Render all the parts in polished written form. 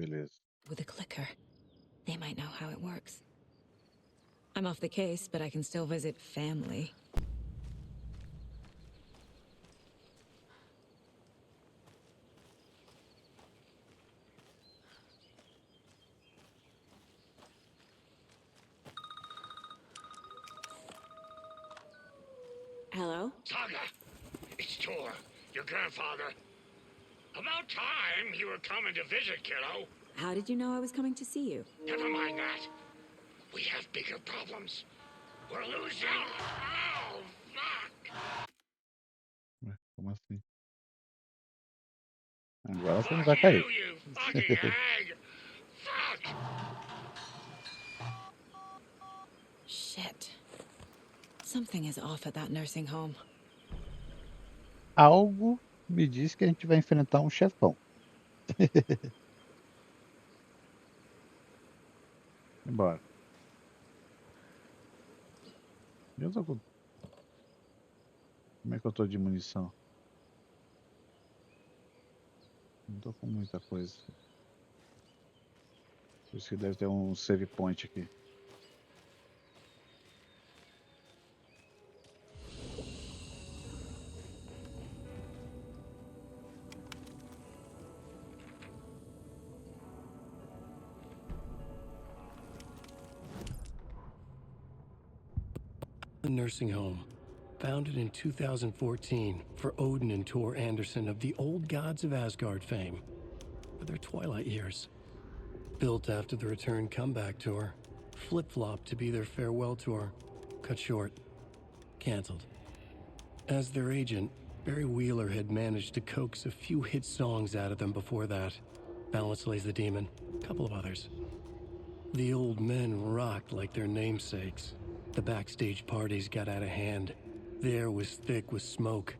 Beleza. With a clicker. They might know how it works. I'm off the case, but I can still visit family. Hello? Saga, it's Tor, your grandfather. About time you were coming to visit, kiddo. How did you know I was coming to see you? Never mind that. We have bigger problems. We're losing. Oh, fuck! Ué, como assim? Agora você não Fuck vai cair. you fucking hag! Fuck! Shit. Something is off at that nursing home. Algo me diz que a gente vai enfrentar um chefão. Embora. Eu tô com... Como é que eu tô de munição? Não tô com muita coisa. Por isso que deve ter um save point aqui. The nursing home, founded in 2014 for Odin and Tor Anderson of the Old Gods of Asgard fame, for their twilight years. Built after the return comeback tour, flip-flopped to be their farewell tour, cut short, canceled. As their agent, Barry Wheeler had managed to coax a few hit songs out of them before that. Balance Lays the Demon, a couple of others. The old men rocked like their namesakes. The backstage parties got out of hand. The air was thick with smoke.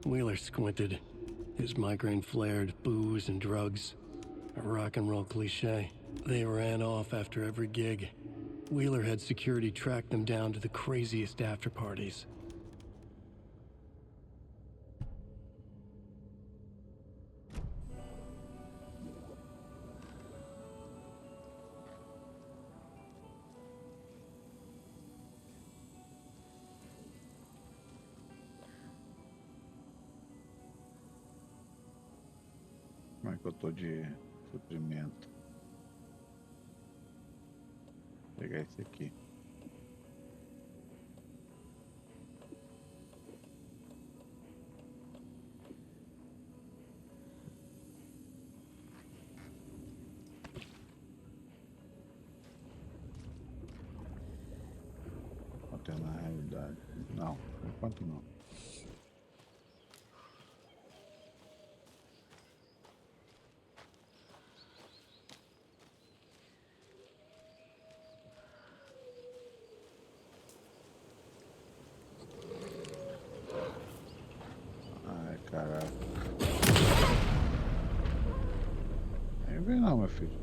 Wheeler squinted. His migraine flared, booze and drugs. A rock and roll cliche. They ran off after every gig. Wheeler had security track them down to the craziest after parties. Como é que eu tô de suprimento? Vou pegar esse aqui. Alternar a realidade. Não, por enquanto não. Ai, caraca. Aí vem não, meu filho.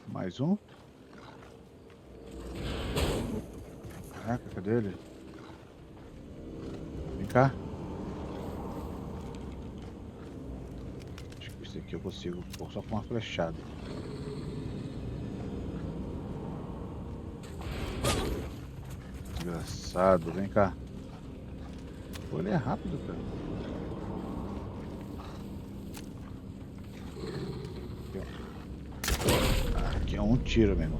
Mais um? Caraca, cadê ele? Vem cá. Acho que esse aqui eu consigo pôr só com uma flechada. Desgraçado, vem cá. Pô, ele é rápido, cara. Aqui, ó. Aqui é um tiro, meu irmão.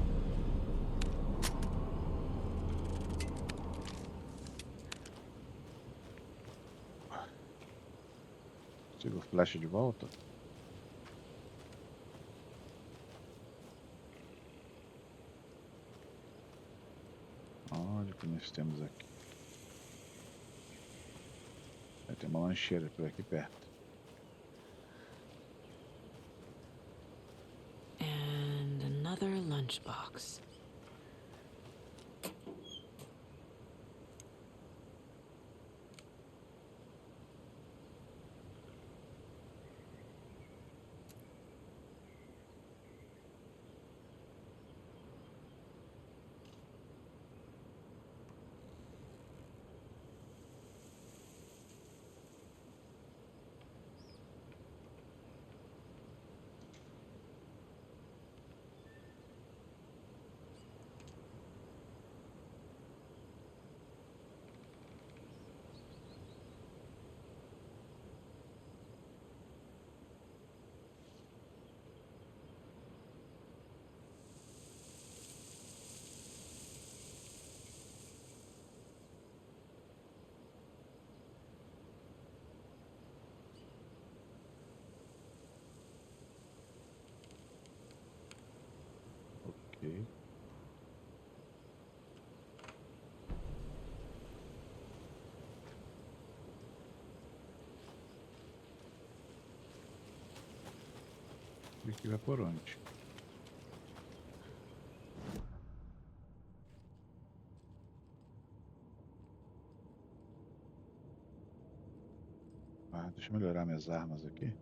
Consigo flecha de volta? Olha o que nós temos aqui. Vai ter uma lancheira por aqui perto. And another lunchbox. E aqui vai por onde? Ah, deixa eu melhorar minhas armas aqui.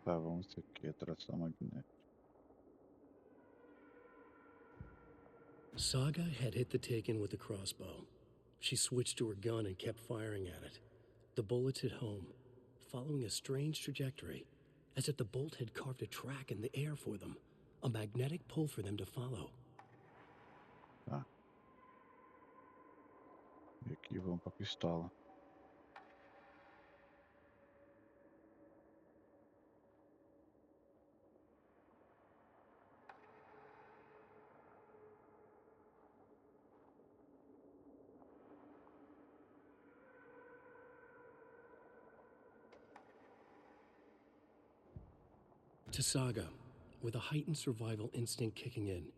Tá, vamos ver aqui, atração magnética. Saga had hit the Taken with a crossbow. She switched to her gun and kept firing at it. The bullets hit home, following a strange trajectory, as if the bolt had carved a track in the air for them, a magnetic pull for them to follow. Tá. E aqui vamos pra pistola. To Saga, with a heightened survival instinct kicking in,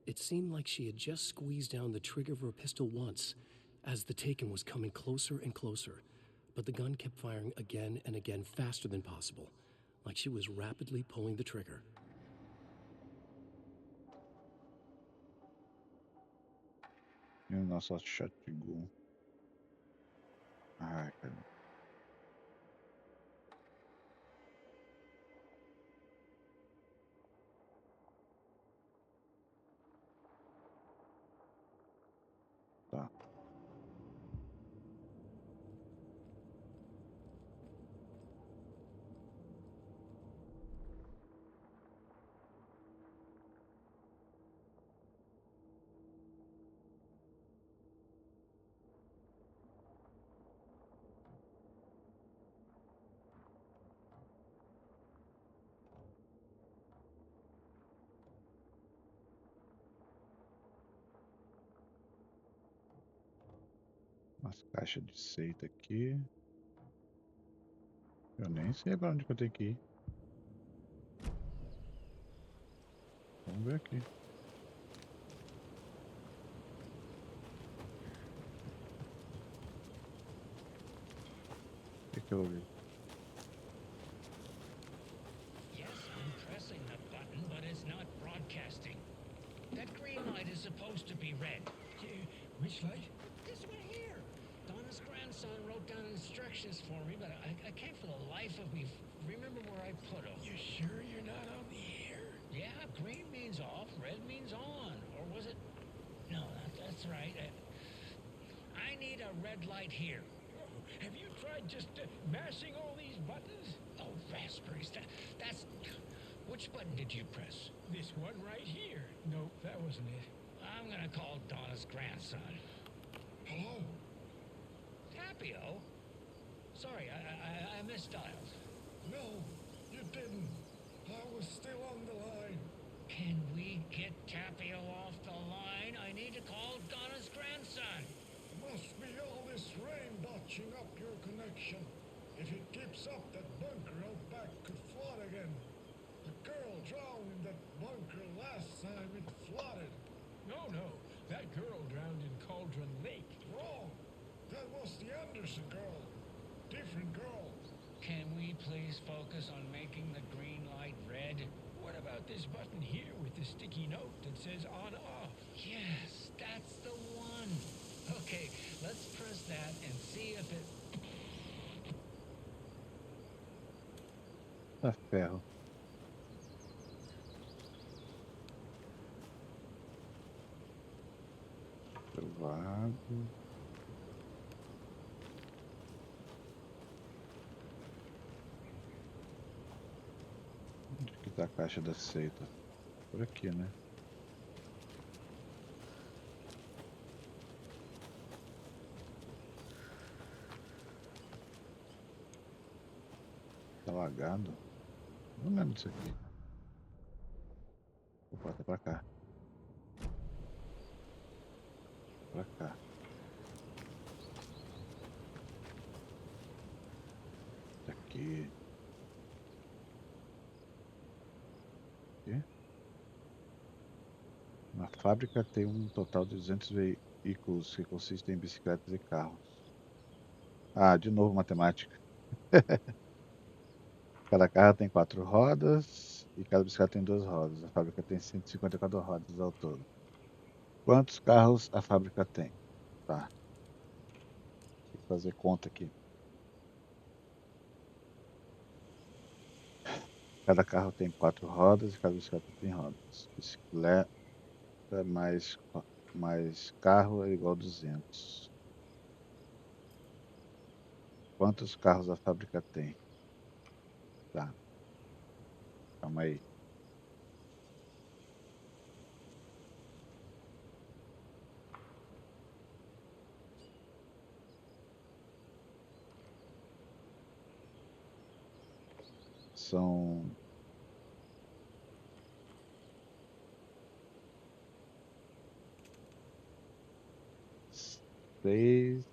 it seemed like she had just squeezed down the trigger of her pistol once as the Taken was coming closer and closer, but the gun kept firing again and again faster than possible, like she was rapidly pulling the trigger. E o nosso shotgun. Ai, cara. Tá. Umas caixas de seita aqui. Eu nem sei pra onde que eu tenho que ir. Vamos ver aqui. O que eu ouvi? Yes, I'm pressing the button, but it's not broadcasting. That green light is supposed to be red. Which light? This one here. Donna's grandson wrote down instructions for me, but I can't for the life of me remember where I put them. You sure you're not on the air? Yeah, green means off, red means on. Or was it? No, that's right. I need a red light here. Oh, have you tried just mashing all these buttons? Oh, raspberries. That's... Which button did you press? This one right here. Nope, that wasn't it. I'm gonna call Donna's grandson. Hello? Tapio? Sorry, I misdialed. No, you didn't. I was still on the line. Can we get Tapio off the line? I need to call Donna's grandson. Must be all this rain botching up your connection. If it keeps up, that bunker out back could flood again. A girl drowned in that bunker last time it flooded. No. That girl drowned in Cauldron Lake. Wrong. That was the Anderson girl. Different girl. Can we please focus on making the green light red? What about this button here with the sticky note that says on off? Yes, that's the one. Okay, let's press that and see if it... Tá ferro. Vago. Onde que tá a caixa da seita? Por aqui, né? Tá lagado? Não lembro disso aqui. pra cá. Pra cá. Aqui. Aqui. Na fábrica tem um total de 200 veículos que consistem em bicicletas e carros. Ah, de novo matemática. Cada carro tem 4 rodas e cada bicicleta tem 2 rodas. A fábrica tem 154 rodas ao todo. Quantos carros a fábrica tem? Tá, tem que fazer conta aqui. Cada carro tem 4 rodas e cada bicicleta tem rodas. Bicicleta mais carro é igual a 200. Quantos carros a fábrica tem? Tá, calma aí. São 6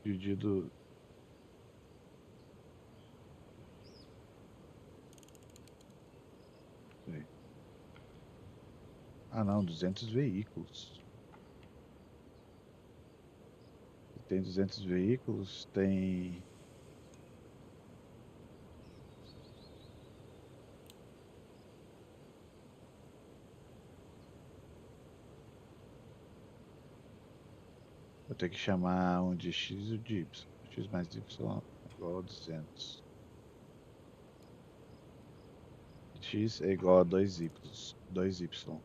dividido. Ah, não, 200 veículos. Se tem 200 veículos, tem. Vou ter que chamar um de X e o de Y. X mais Y é igual a 200. X é igual a 2Y. 2Y.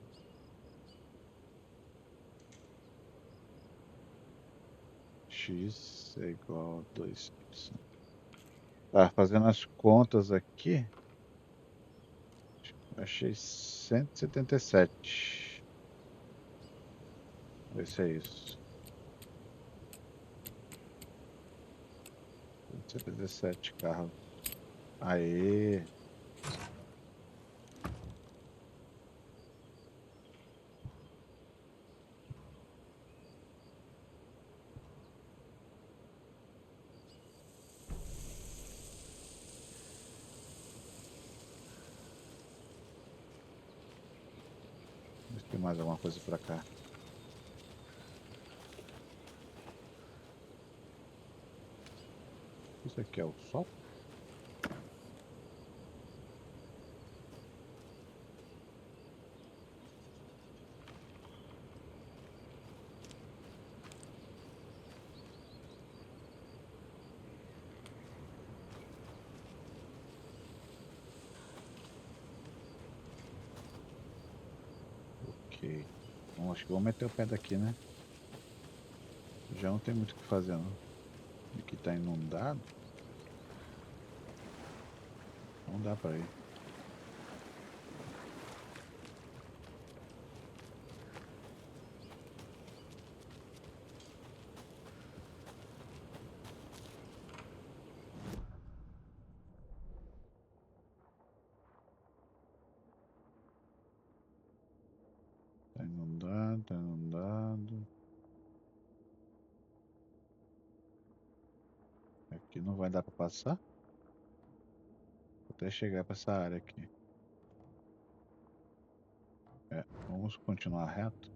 X é igual a 2Y. Tá, fazendo as contas aqui. Achei 177. Vamos ver se é isso. 177 carros. Aê! Vamos ver se tem mais alguma coisa pra cá. Isso aqui é o sol? Ok. Bom, acho que vou meter o pé daqui, né? Já não tem muito o que fazer, não. Aqui tá inundado. Não dá pra ir. Tá inundado, tá inundado. Aqui não vai dar pra passar. Vou até chegar pra essa área aqui. É, vamos continuar reto.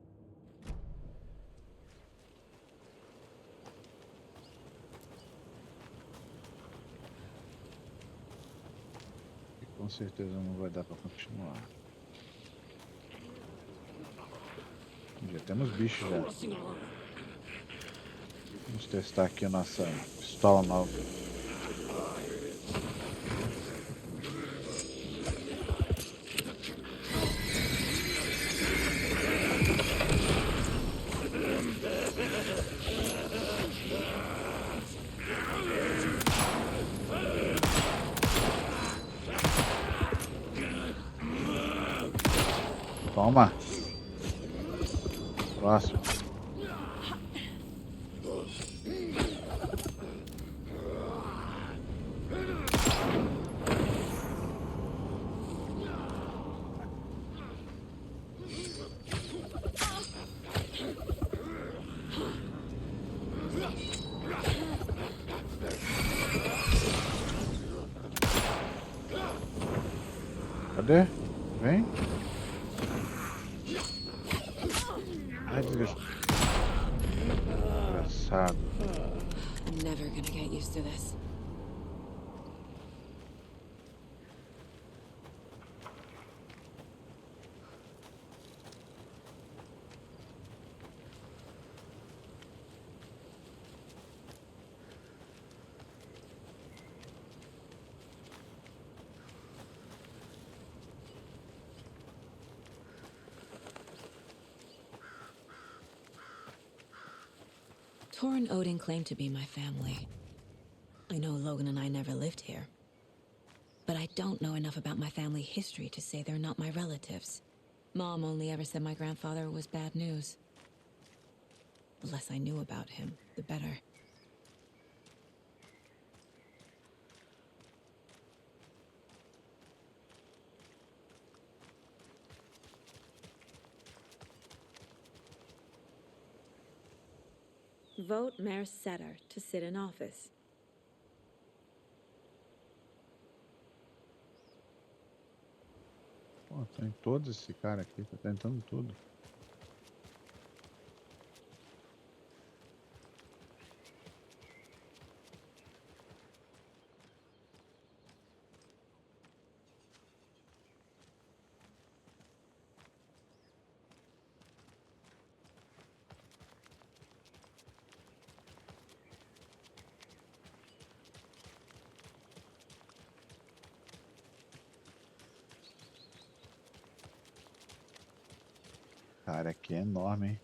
E com certeza não vai dar pra continuar. Já temos bichos já. Vamos testar aqui a nossa pistola nova. Toma. Próximo. Cadê? Vem. Ai, desgraçado. I'm never gonna get used to this. Tor and Odin claim to be my family. I know Logan and I never lived here. But I don't know enough about my family history to say they're not my relatives. Mom only ever said my grandfather was bad news. The less I knew about him, the better. Vote Mayor Setter to sit in office. Pô, tem todo esse cara aqui, tá tentando tudo. Cara, aqui é enorme, hein?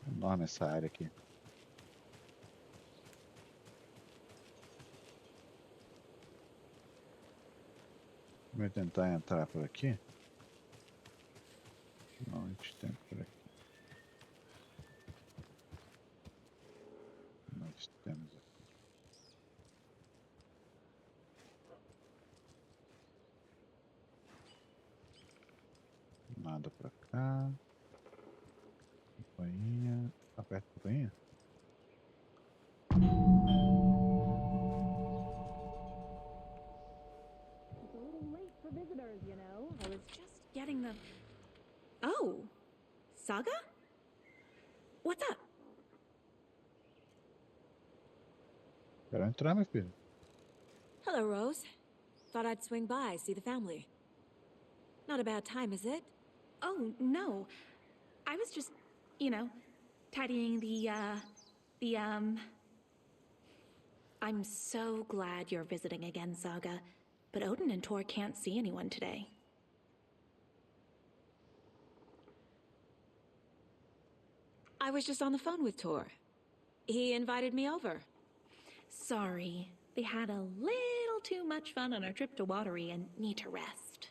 Enorme essa área aqui. Vamos tentar entrar por aqui. Não, a gente tem por aqui. Nós temos aqui. Nada pra cá. Campainha. Aperta a campainha. It's a little late for visitors, you know. I was just getting the... Oh, Saga? What's up? Quero entrar, meu filho. Hello, Rose. Thought I'd swing by, see the family. Not a bad time, is it? Oh, no. I was just, you know, tidying I'm so glad you're visiting again, Saga. But Odin and Tor can't see anyone today. I was just on the phone with Tor. He invited me over. Sorry. They had a little too much fun on our trip to Watery and need to rest.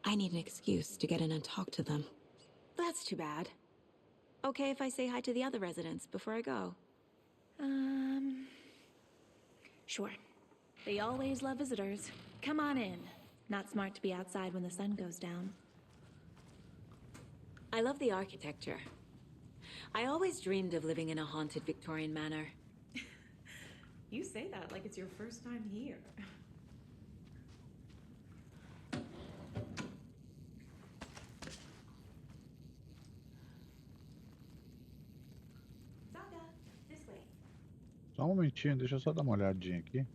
I need an excuse to get in and talk to them. That's too bad. Okay if I say hi to the other residents before I go? Sure. They always love visitors. Come on in. Not smart to be outside when the sun goes down. I love the architecture. I always dreamed of living in a haunted Victorian manor. You say that like it's your first time here. Saga, this way. Só um momentinho, deixa eu só dar uma olhadinha aqui.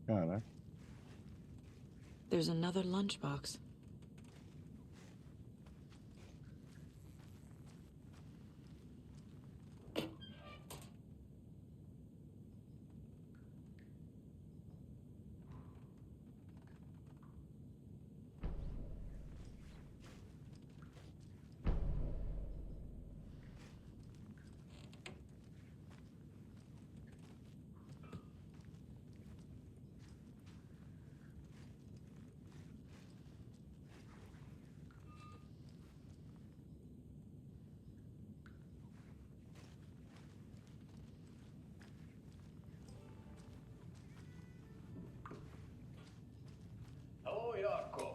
Caraca. There's another lunchbox. Hello, Jakob.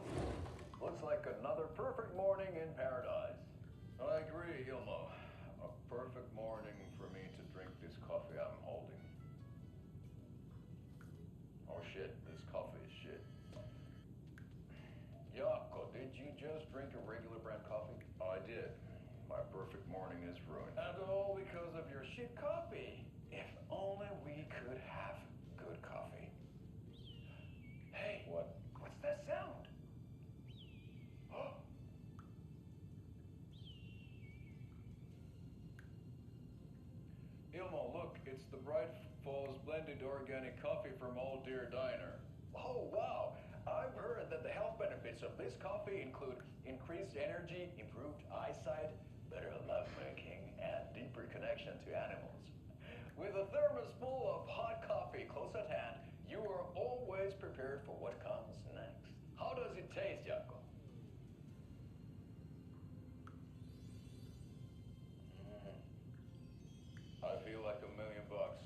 Looks like another perfect morning in paradise. I agree, Hilmo. A perfect morning for me to drink this coffee I'm holding. Oh shit, this coffee is shit. Jakob, did you just drink a regular brand coffee? I did. My perfect morning is ruined. And all because of your shit coffee. If only we could have good coffee. Hey, what? What's that sound? Ilmo, look, it's the Bright Falls blended organic coffee from Old Deer Diner. Oh, wow. I've heard that the health benefits of this coffee include increased energy, improved eyesight, better lovemaking, and deeper connection to animals. With a thermos full of hot coffee close at hand, you are always prepared for what comes next. How does it taste, Jakob? I feel like $1,000,000.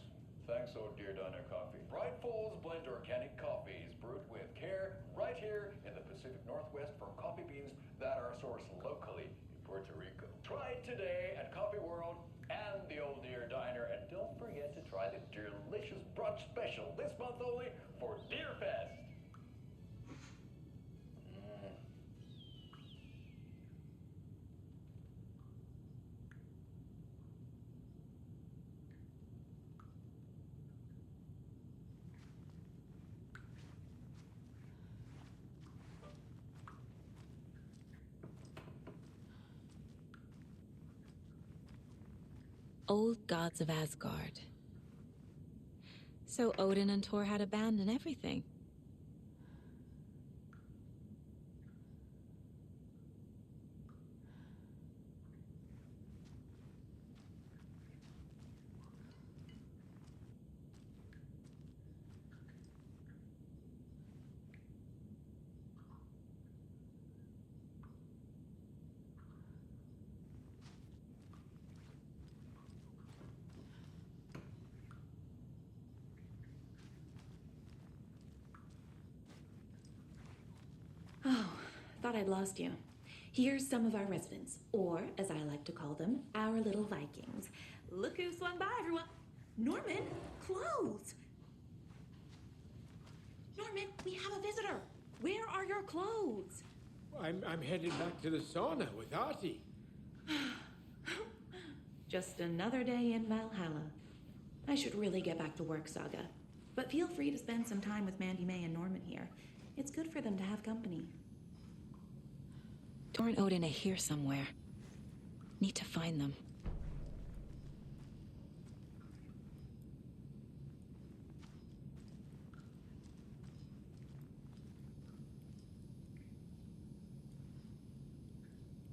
Thanks, Old Deer Diner Coffee. Bright Falls Blend Organic Coffee is brewed with care right here in the Pacific Northwest from coffee beans that are sourced locally in Puerto Rico. Try it today at Coffee World and the Old Deer Diner, and don't forget to try the delicious brunch special this month only for Deer Fest. Old gods of Asgard. So Odin and Thor had a band and everything. Oh, thought I'd lost you. Here's some of our residents, or as I like to call them, our little Vikings. Look who swung by, everyone. Norman, clothes. Norman, we have a visitor. Where are your clothes? I'm headed back to the sauna with Artie. Just another day in Valhalla. I should really get back to work, Saga. But feel free to spend some time with Mandy May and Norman here. It's good for them to have company. Thor and Odin are here somewhere. Need to find them.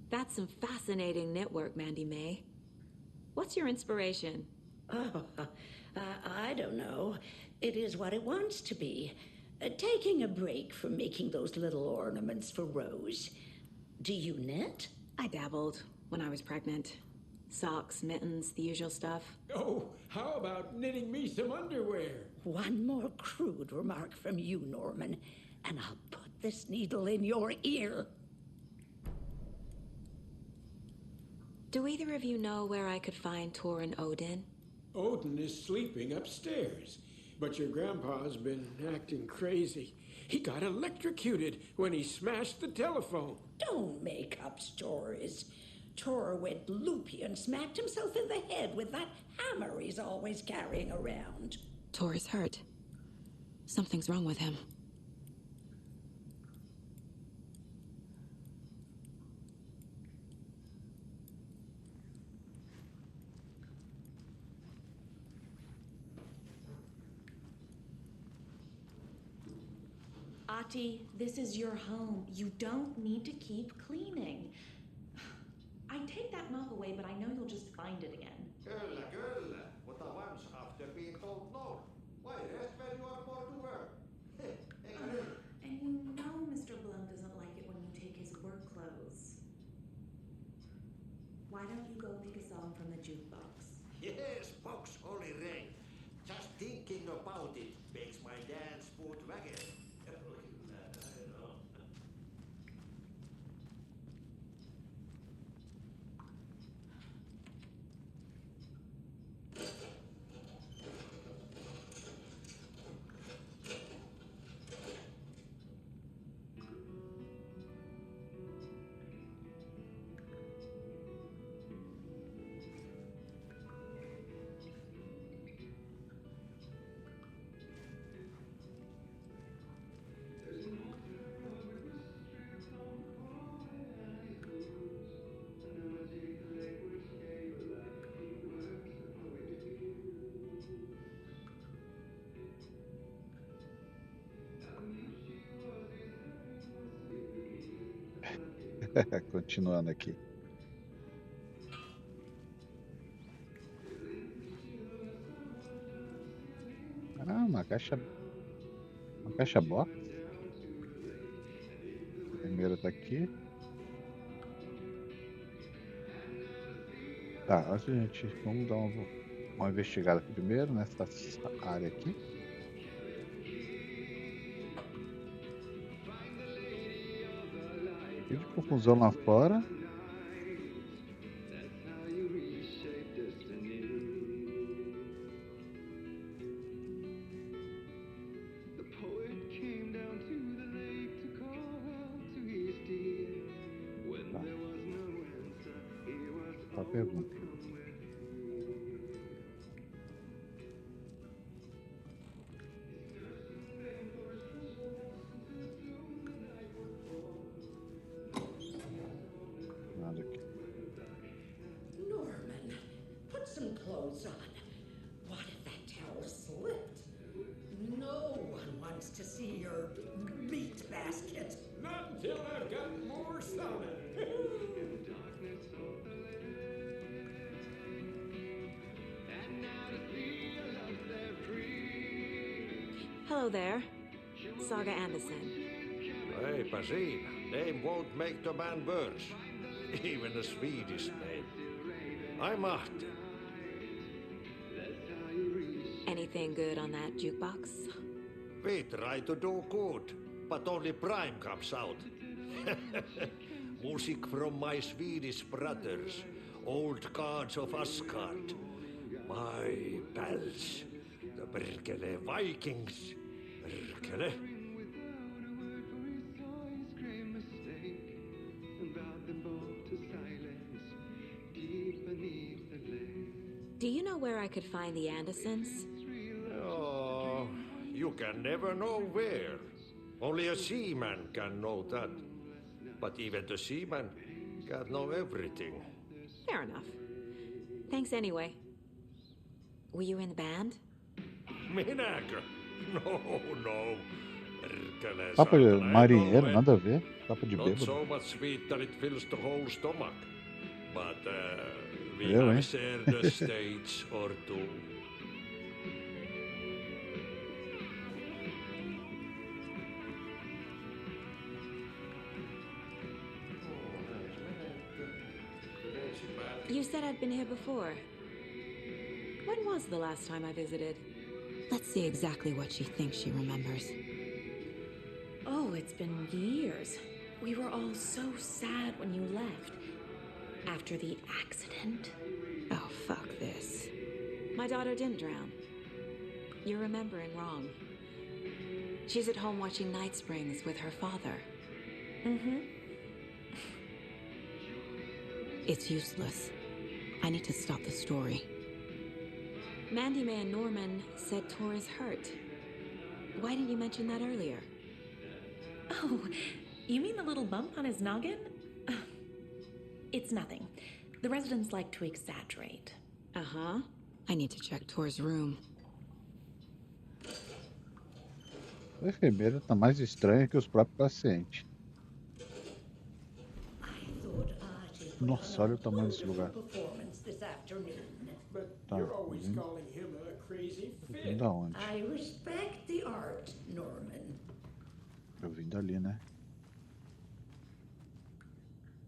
That's some fascinating knitwork, Mandy May. What's your inspiration? Oh, I don't know. It is what it wants to be. Taking a break from making those little ornaments for Rose. Do you knit? I dabbled when I was pregnant. Socks, mittens, the usual stuff. Oh, how about knitting me some underwear? One more crude remark from you, Norman, and I'll put this needle in your ear. Do either of you know where I could find Thor and Odin? Odin is sleeping upstairs, but your grandpa's been acting crazy. He got electrocuted when he smashed the telephone. Don't make up stories. Thor went loopy and smacked himself in the head with that hammer he's always carrying around. Thor is hurt. Something's wrong with him. Ati, this is your home. You don't need to keep cleaning. I take that mop away, but I know you'll just find it again. Kyllä, kyllä. Mutta once after being told no, why rest when you are more to work? Eikä niin? And you know Mr. Blum doesn't like it when you take his work clothes. Why don't you go pick a song from the jukebox? Yes, box only rain. Just thinking about it makes my dance foot waggle. Continuando aqui. Ah, uma caixa box. A primeira tá aqui. Tá, antes a gente vamos dar uma investigada aqui primeiro nessa área aqui. E de confusão lá fora. Tá. A pergunta. Nada aqui. Norman, put some clothes on. What if that towel slipped? No one wants to see your meat basket. Not until I've got more sauna. Hello there. Saga Anderson. Eipä siinä. Name won't make the man worse. Even a Swedish name. I'm Martin. Anything good on that jukebox? We try to do good, but only Prime comes out. Music from my Swedish brothers, old gods of Asgard. My pals, the perkele Vikings. Perkele. Do you know where I could find the Andersons? Oh, you can never know where. Only a seaman can know that. But even the seaman can't know everything. Fair enough. Thanks anyway. Were you in the band? Minäkö? No. Perkele, Papo de saatana, marinheiro, no, nada a ver. Papo de Not bêbado. so much sweet that it fills the whole stomach. But we Yeah, have right. shared a stage or two. You said I'd been here before. When was the last time I visited? Let's see exactly what she thinks she remembers. Oh, it's been years. We were all so sad when you left. After the accident. Oh, fuck this. My daughter didn't drown. You're remembering wrong. She's at home watching Night Springs with her father. Mm-hmm. It's useless. I need to stop the story. Mandy May and Norman said Tor is hurt. Why didn't you mention that earlier? Oh, you mean the little bump on his noggin? It's nothing. The residents like to exaggerate. Uh-huh. I need to check Tor's room. A enfermeira tá mais estranha que os próprios pacientes. Nossa, olha o tamanho desse lugar. But Tá, you're always calling him a crazy vim fit. da onde? I respect the art, Norman. Eu vim dali, né?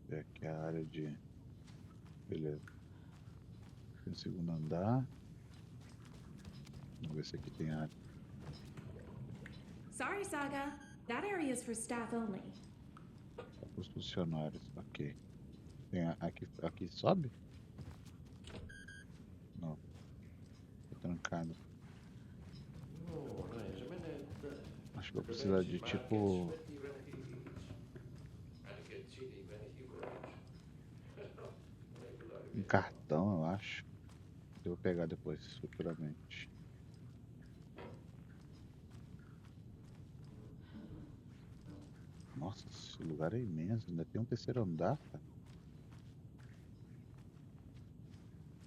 É aqui a área de... Beleza. Tem o segundo andar. Vamos ver se aqui tem área. Sorry, Saga. That area is for staff only. Só para os funcionários. Ok. Tem aqui sobe? Não. Tá trancado. Acho que vou precisar de tipo... um cartão, eu acho. Eu vou pegar depois, futuramente. Nossa, esse lugar é imenso. Ainda tem um terceiro andar, cara.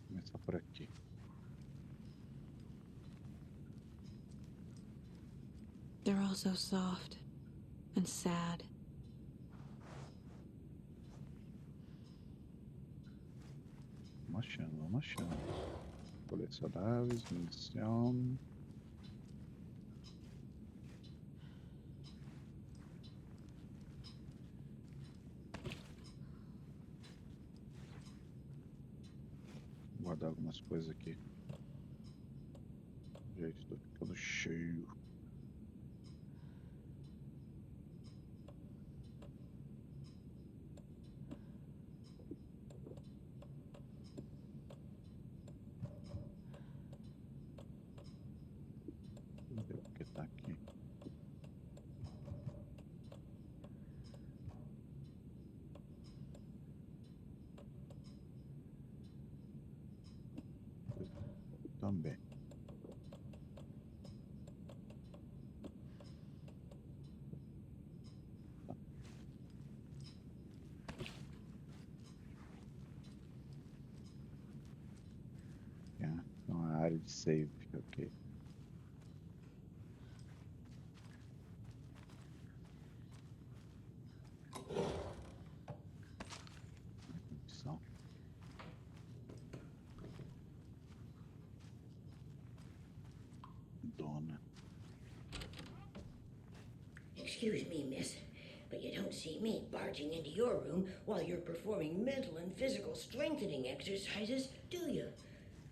Vou começar por aqui. They're all so soft and sad. Vamos achando, vamos achando. Colecionáveis, munição. Vou guardar algumas coisas aqui. Já estou ficando cheio. Vamos ver o que tá aqui. Também. É uma área de save, ok. Munição. Dona. Excuse me, miss, but you don't see me barging into your room while you're performing mental and physical strengthening exercises, do you?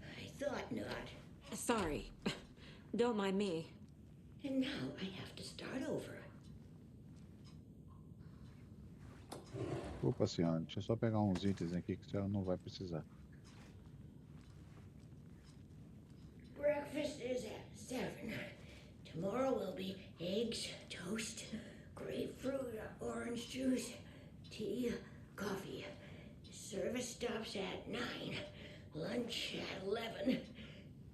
I thought not. Sorry. Don't mind me. And now I have to start over. Opa, senhora, deixa eu só pegar uns itens aqui que a senhora não vai precisar. Breakfast is at 7. Tomorrow will be eggs, toast, grapefruit, orange juice, tea, coffee. Service stops at 9. Lunch at 11.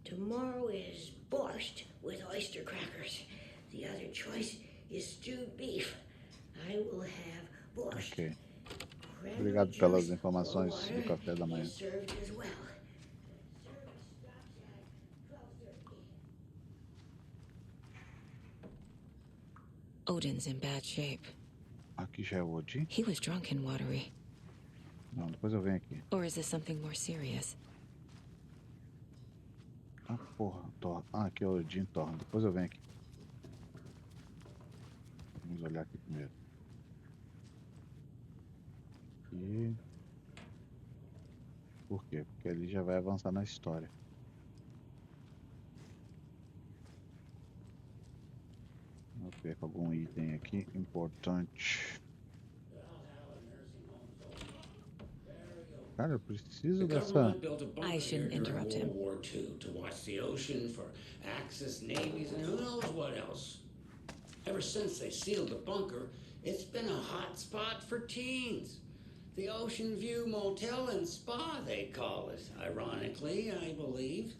Tomorrow is borscht with oyster crackers. The other choice is stewed beef. I will have borscht. Ok. Obrigado pelas informações do café da manhã. Served as well. Odin's in bad shape. Aqui já é o Odin? He was drunk and watery. Não, depois eu venho aqui. Or is this something more serious? Ah, porra, Thor. Ah, aqui é o Odin Thor. Depois eu venho aqui. Vamos olhar aqui primeiro. E... Por quê? Porque ali já vai avançar na história. Eu perco algum item aqui importante. Cara, eu preciso dessa... I shouldn't interrupt him. World War II to watch the ocean for Axis navies and who knows what else. Ever since they sealed the bunker, it's been a hot spot for teens. The Ocean View Motel and Spa, they call it. Ironically, I believe.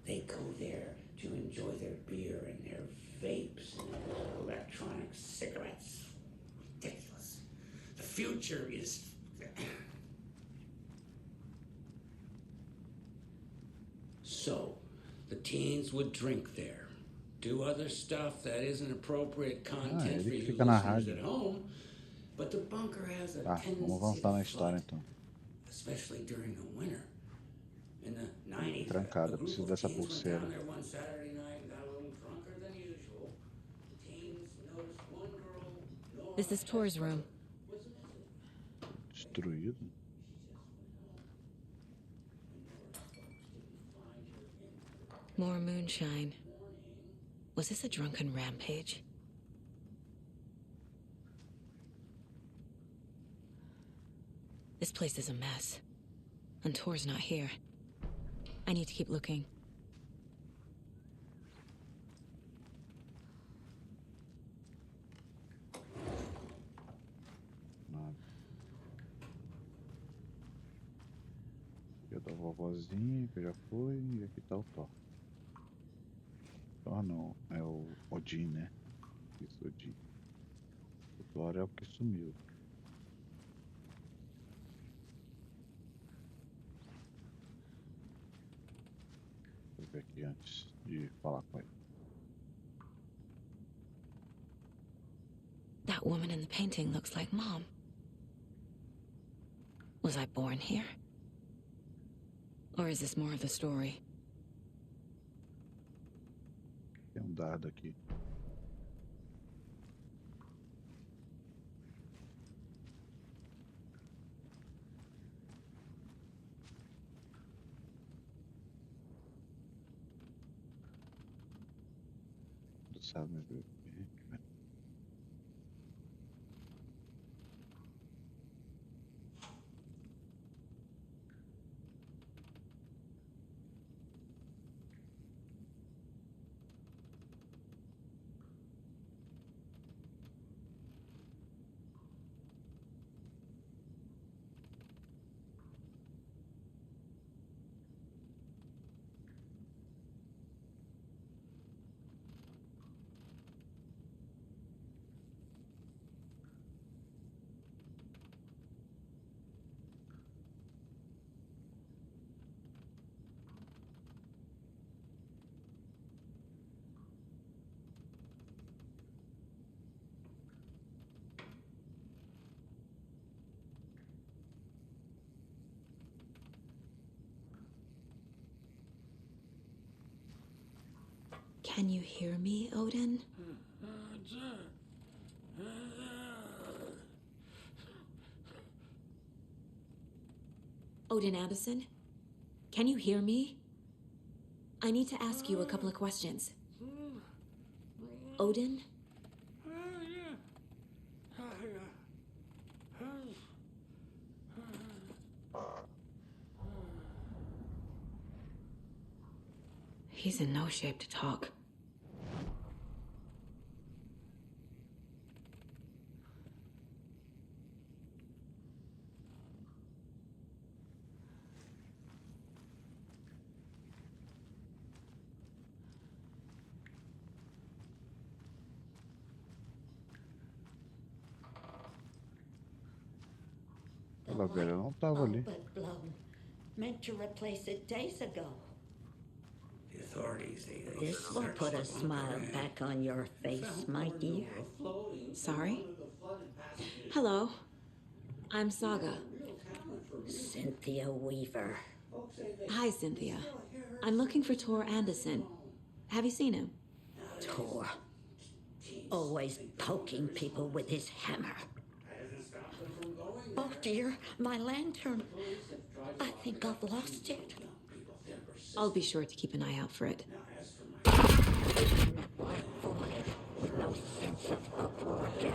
They go there to enjoy their beer and their vapes and electronic cigarettes. Ridiculous. The future is... So, the teens would drink there, do other stuff that isn't appropriate content for ele que you fica na listeners rádio. at home, but the bunker has a Tá, vamos tendency avançar to na história flood, então. especially during the winter. In the 90s, Trancada, a group preciso of dessa teens went pulseira. down there one Saturday night and got a little drunker than usual. The teens noticed one girl, Nora, This is Tor's room. was missing. Destruído? More moonshine. Was this a drunken rampage? This place is a mess. And Tor's not here. I need to keep looking. Nada. Aqui é da vovozinha, que já foi, e aqui tá o Thor. Thor não, é o Odin, né? Isso, Odin. O Thor é o que sumiu. Vou ver aqui antes de falar com ele. That woman in the painting looks like Mom. Was I born here? Or is this more of the story? Tem um dardo aqui. Tu sabe, meu Deus. Can you hear me, Odin? Odin Anderson? Can you hear me? I need to ask you a couple of questions. Odin? He's in no shape to talk. Ela velha não tava ali. But blown. Meant to replace it days ago. The authorities, they This will searched put the a bunker smile and back on your face, found my more dear. Nora floating Sorry? from one of the flooded passages. Hello. I'm Saga. Real talent for music. Cynthia Weaver. Folks say they Hi, Cynthia. still hear her I'm looking for singing Tor on the Anderson. phone. Have you seen him? Tor. Teens Always think the poking bunker's people with haunted. his hammer. Hasn't stopped them from going Oh there. dear, my lantern. Police have tried to I lock think it up. I've lost it. Young people, they're persistent. I'll be sure to keep an eye out for it. Now, as for my No sense of proportion.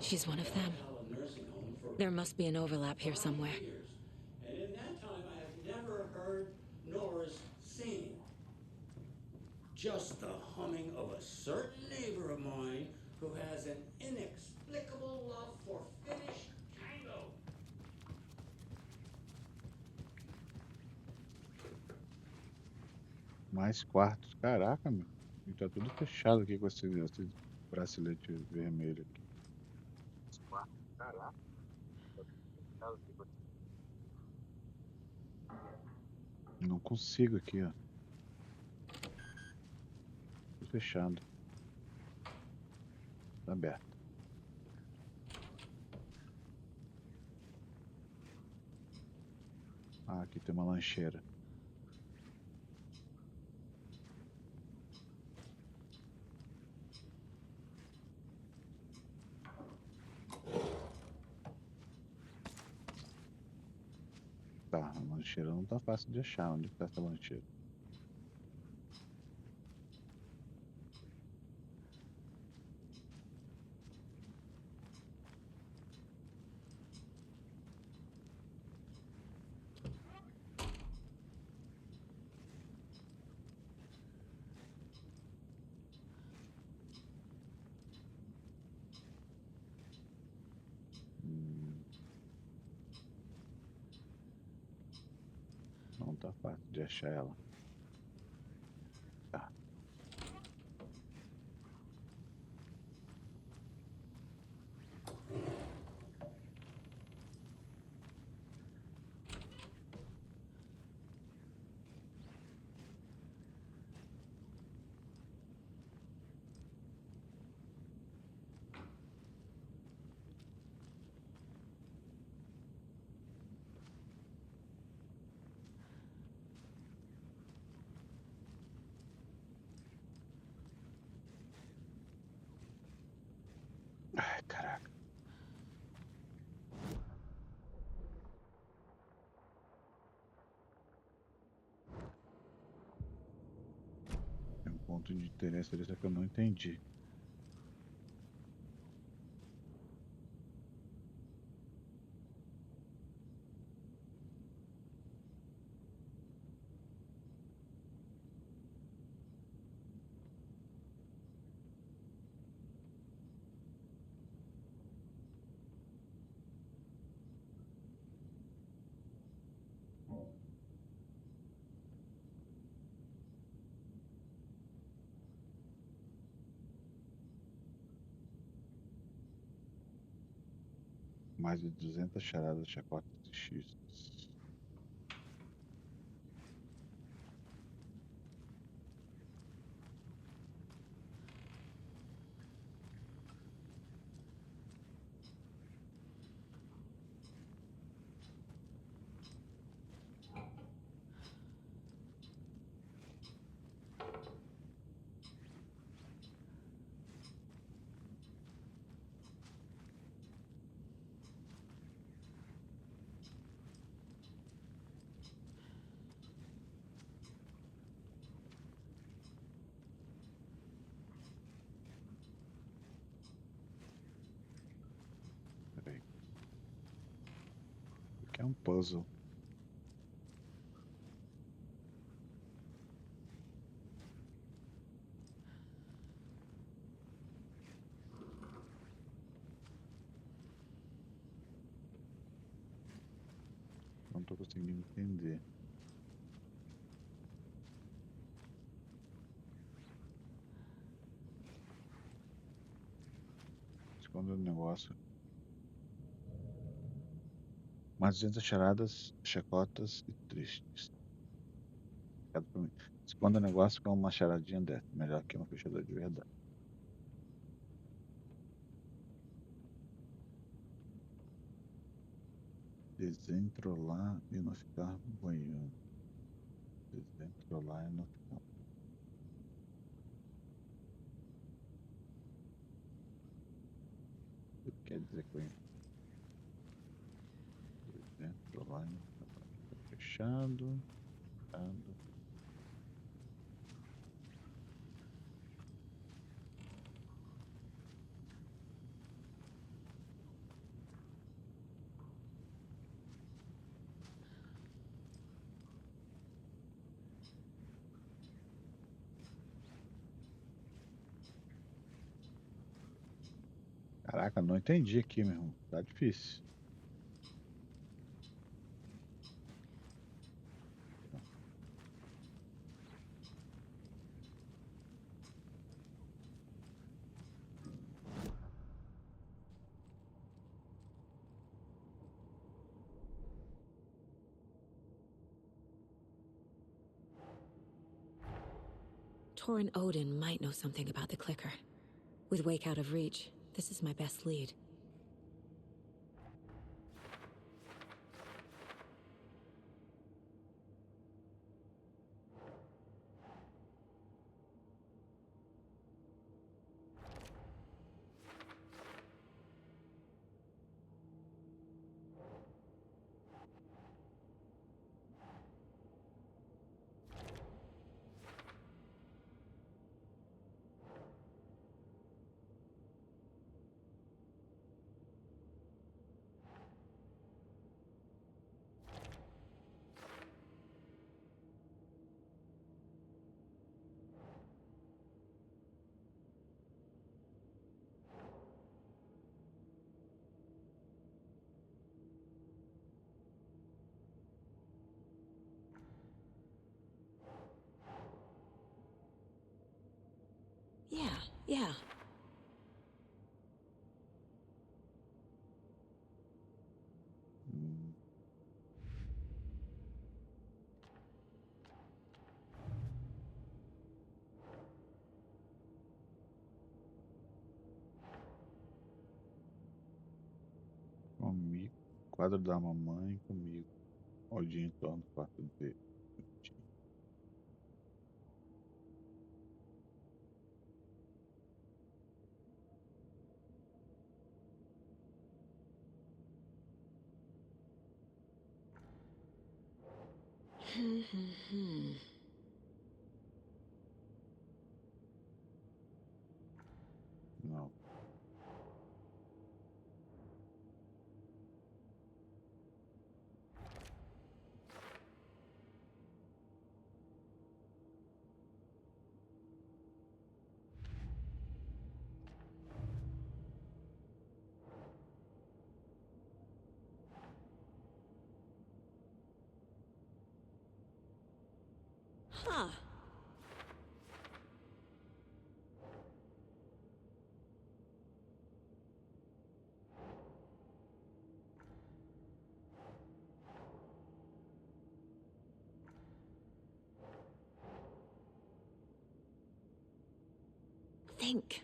She's one of them. nursing home for There must be an overlap here somewhere. years, and in that time I have never heard Nora's singing. Just the humming of a certain neighbor of mine who has an inexplicable love for Finnish tango. Mais quartos. Caraca, meu. E tá tudo fechado aqui com esse bracelete vermelho aqui. Mais quartos. Caraca. Tá tudo fechado aqui com Não consigo aqui, ó. Tudo fechado. Tá aberto. Ah, aqui tem uma lancheira. Tá, a lancheira não tá fácil de achar. Onde tá essa lancheira? Não tá fácil de achar ela. Tá. Ai, caraca. Tem um ponto de interesse ali, só que eu não entendi. Mais de 200 charadas, chacotas e xistos. Peraí. Isso aqui é um puzzle. Não tô conseguindo entender. Esconda o negócio. Mais 200 charadas, chacotas e tristes. Obrigado por mim. Esconda o negócio com uma charadinha dessa. Melhor que um fechador de verdade. Desentrolar e não ficar boiando. Desentrolar e não ficar. O que quer dizer com isso? Desentrolar e não ficar boiando. Fechado. Fechado. Caraca, não entendi aqui, meu irmão. Tá difícil. Torn Odin might know something about the clicker. With Wake out of reach, this is my best lead. Yeah. Comigo. Quadro da mamãe comigo. Olhinho em torno do quarto dele. Não. Huh. Think.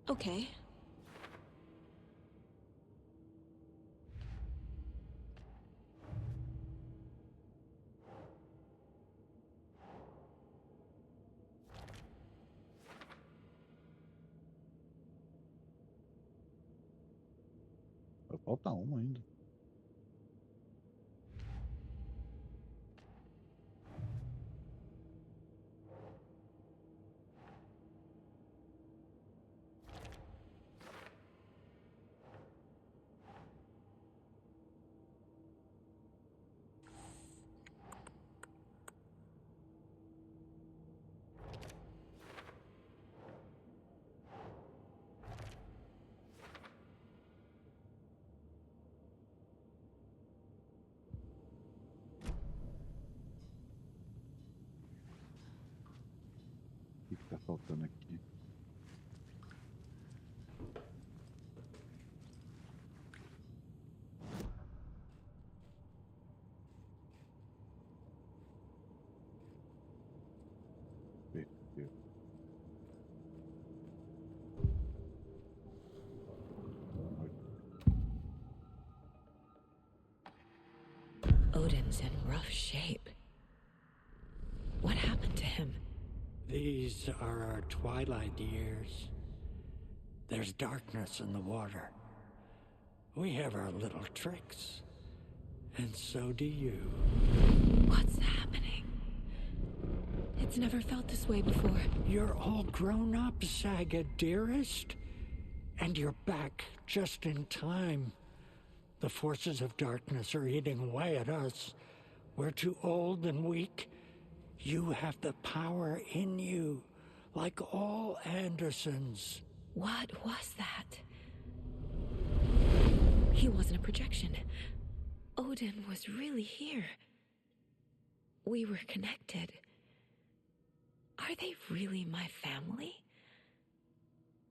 Okay. Falta uma ainda. O que tá faltando aqui? Perdeu. Odin's in rough shape. What happened to him? These are our twilight years. There's darkness in the water. We have our little tricks. And so do you. What's happening? It's never felt this way before. You're all grown up, Saga, dearest. And you're back just in time. The forces of darkness are eating away at us. We're too old and weak. You have the power in you, like all Andersons. What was that? He wasn't a projection. Odin was really here. We were connected. Are they really my family?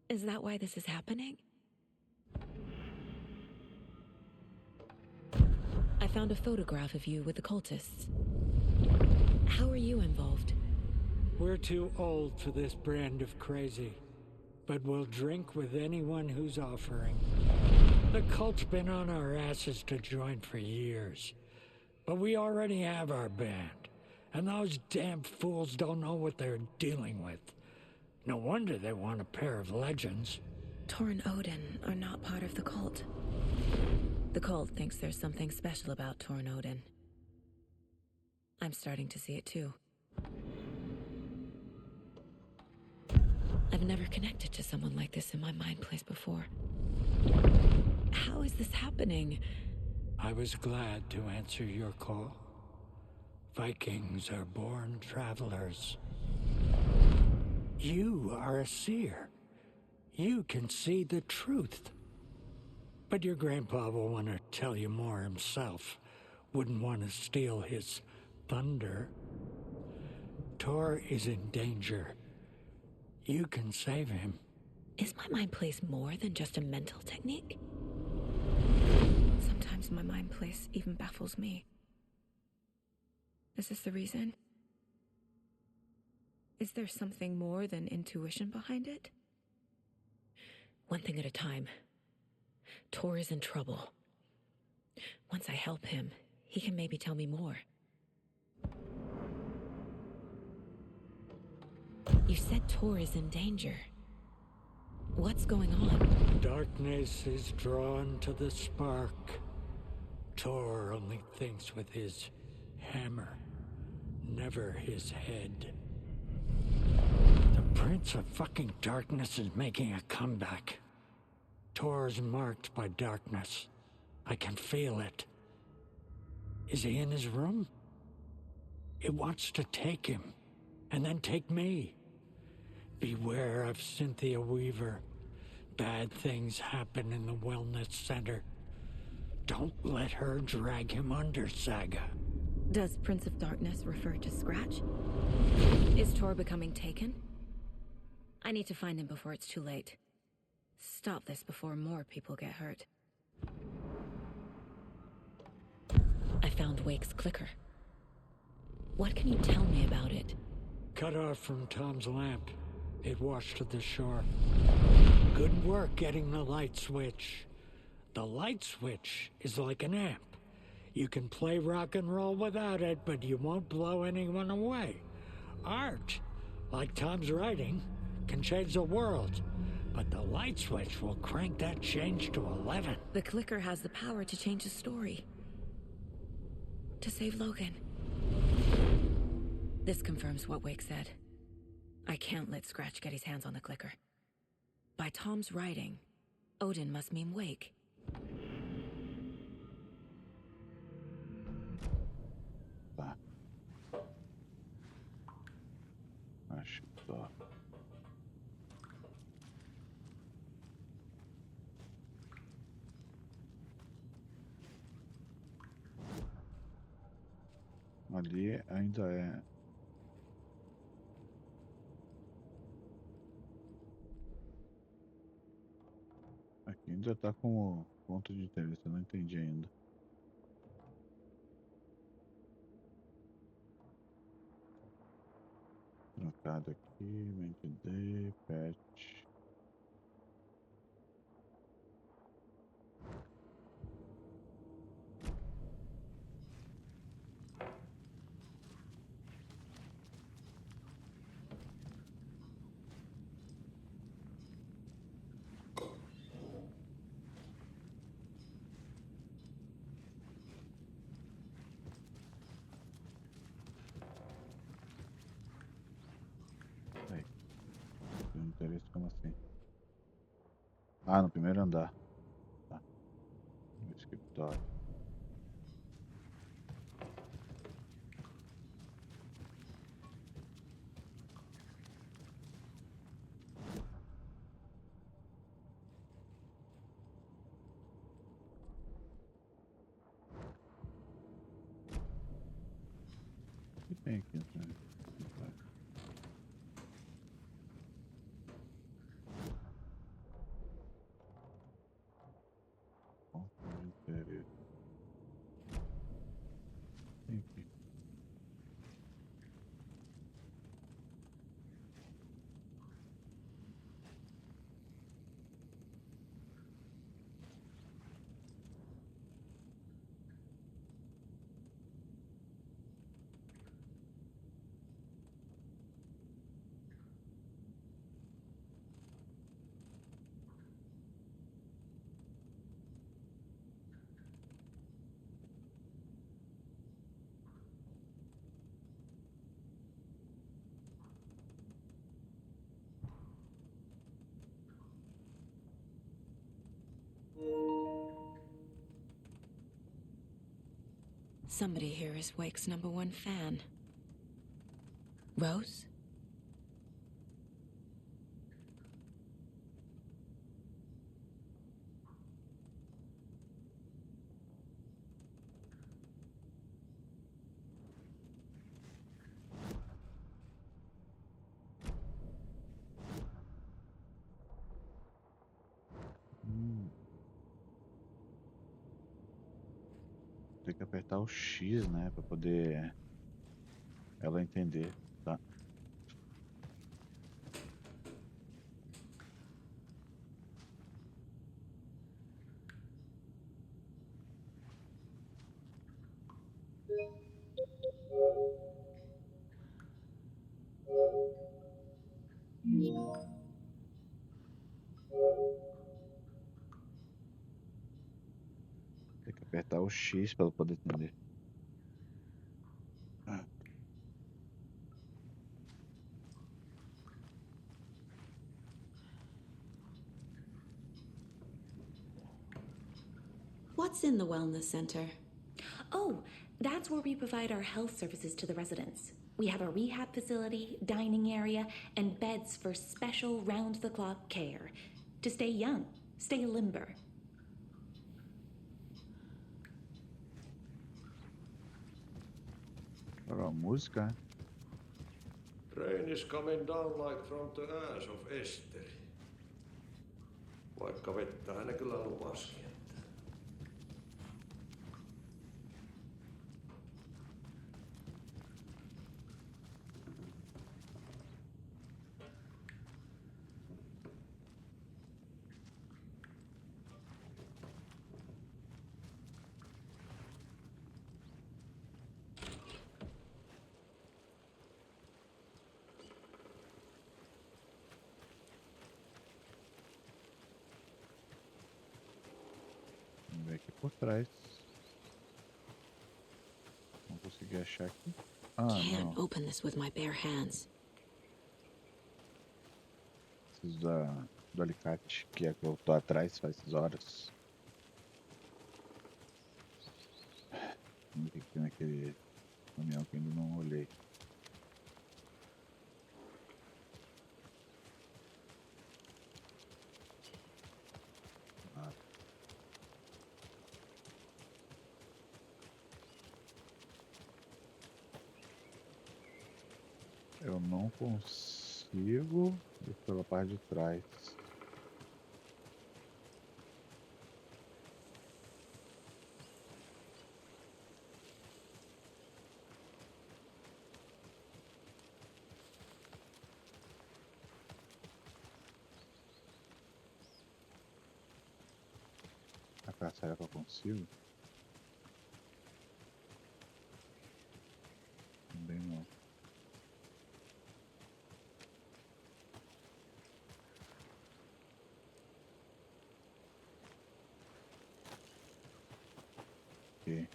Is that why this is happening? I found a photograph of you with the cultists. How are you involved? We're too old for this brand of crazy, but we'll drink with anyone who's offering. The cult's been on our asses to join for years, but we already have our band, and those damn fools don't know what they're dealing with. No wonder they want a pair of legends. Tor and Odin are not part of the cult. The cult thinks there's something special about Tor and Odin. I'm starting to see it too. I've never connected to someone like this in my mind place before. How is this happening? I was glad to answer your call. Vikings are born travelers. You are a seer. You can see the truth. But your grandpa will want to tell you more himself. Wouldn't want to steal his thunder. Tor is in danger. You can save him. Is my mind place more than just a mental technique? Sometimes my mind place even baffles me. Is this the reason? Is there something more than intuition behind it? One thing at a time. Tor is in trouble. Once I help him, he can maybe tell me more. You said Tor is in danger. What's going on? Darkness is drawn to the spark. Tor only thinks with his hammer, never his head. The Prince of fucking Darkness is making a comeback. Tor's marked by darkness. I can feel it. Is he in his room? It wants to take him, and then take me. Beware of Cynthia Weaver. Bad things happen in the wellness center. Don't let her drag him under, Saga. Does Prince of Darkness refer to Scratch? Is Tor becoming taken? I need to find him before it's too late. Stop this before more people get hurt. I found Wake's clicker. What can you tell me about it? Cut off from Tom's lamp. It washed to the shore. Good work getting the light switch. The light switch is like an amp. You can play rock and roll without it, but you won't blow anyone away. Art, like Tom's writing, can change the world, but the light switch will crank that change to 11. The clicker has the power to change the story. To save Logan. This confirms what Wake said. I can't let Scratch get his hands on the clicker. By Tom's writing, Odin must mean Wake. Tá. Acho só. Ali ainda é. Aqui ainda tá como ponto de interesse, eu não entendi ainda. Trancado aqui, mente D, pet. Aí. Tem interesse como assim? Ah, no primeiro andar. Tá. No escritório. Tá. Tem aqui, né? Tem aqui. Somebody here is Wake's #1 fan. Rose? Tem que apertar o X, né? Pra poder ela entender. Tá. Tem que apertar o X pra ela poder entender. What's in the wellness center? Oh, that's where we provide our health services to the residents. We have a rehab facility, dining area, and beds for special round-the-clock care. To stay young, stay limber. Olha a música, né? Rain is coming down like from the ass of Esther. Vaikka vettä hän kyllä luvaskin. Vamos ver aqui por trás. Não consegui achar aqui. Ah, Can't não. open this with my bare hands. Preciso do alicate, que é que eu tô atrás faz horas. Vamos ver o que tem naquele caminhão que ainda não olhei. Ah. Eu não consigo ir pela parte de trás. Ah, tá, será que eu consigo? Também não. Ok.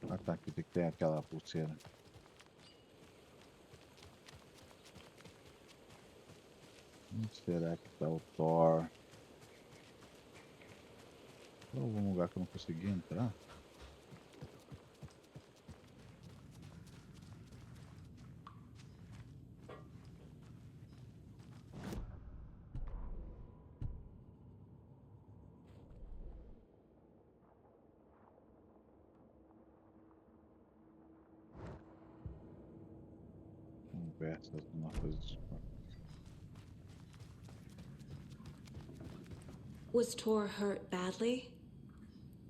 Ah tá, aqui tem que ter aquela pulseira. Onde será que tá o Thor? Tem algum lugar que eu não consegui entrar? conversas, alguma coisa tipo. Was Tor hurt badly?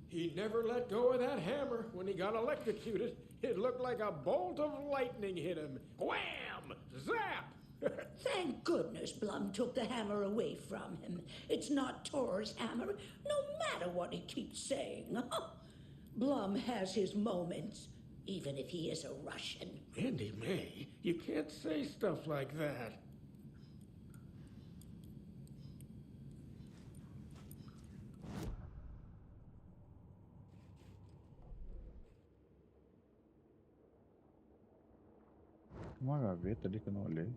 He never let go of that hammer when he got electrocuted. It looked like a bolt of lightning hit him. Wham! Zap! Thank goodness Blum took the hammer away from him. It's not Tor's hammer, no matter what he keeps saying. Blum has his moments, even if he is a Russian. Andy May, you can't say stuff like that. Uma gaveta ali que eu não olhei.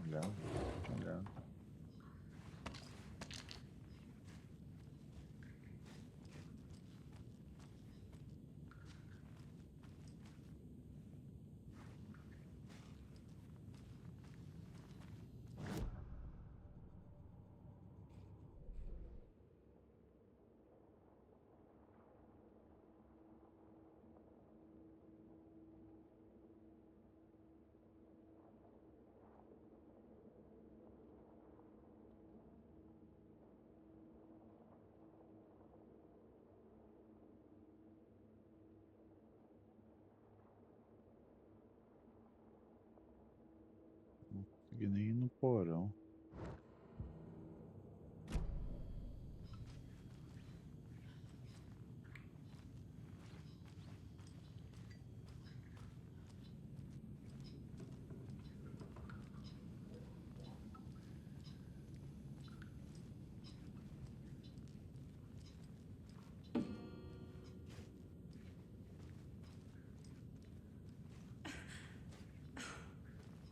Olhando, olhando. Não consegui nem ir no porão.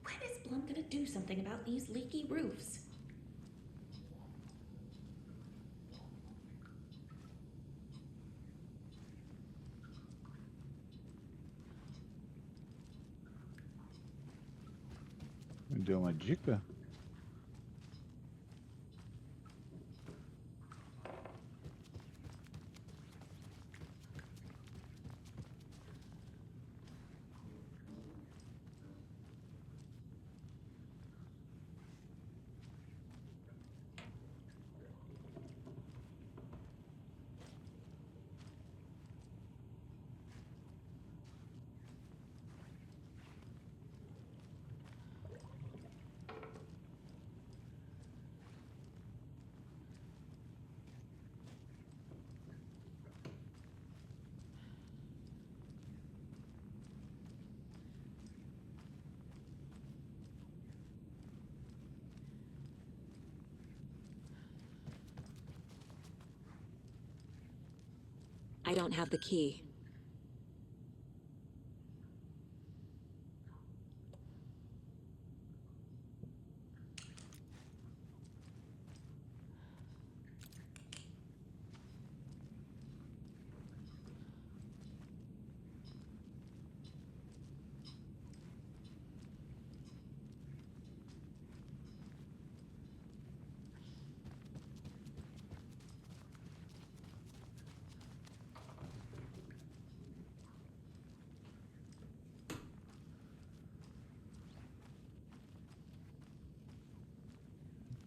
When is Blum gonna do something about these leaky roofs? Me deu uma dica? I don't have the key.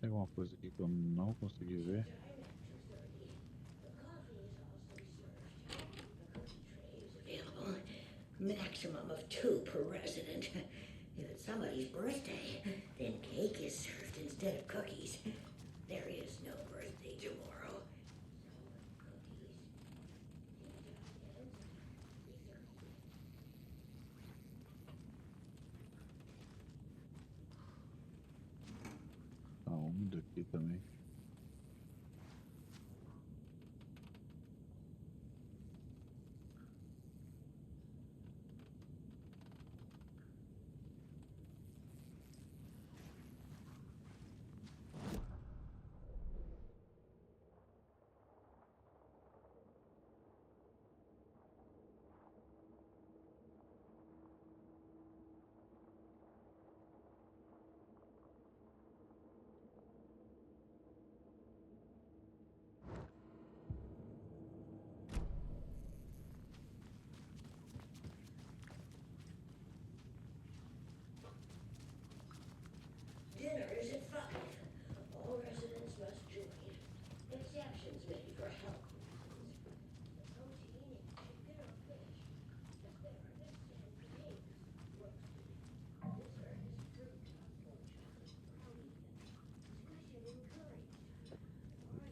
Tem alguma coisa aqui que eu não consegui ver? Available. Maximum of 2 per resident. If it's somebody's birthday, then cake is served instead of cookies. There is no birthday tomorrow. Tá úmido aqui também.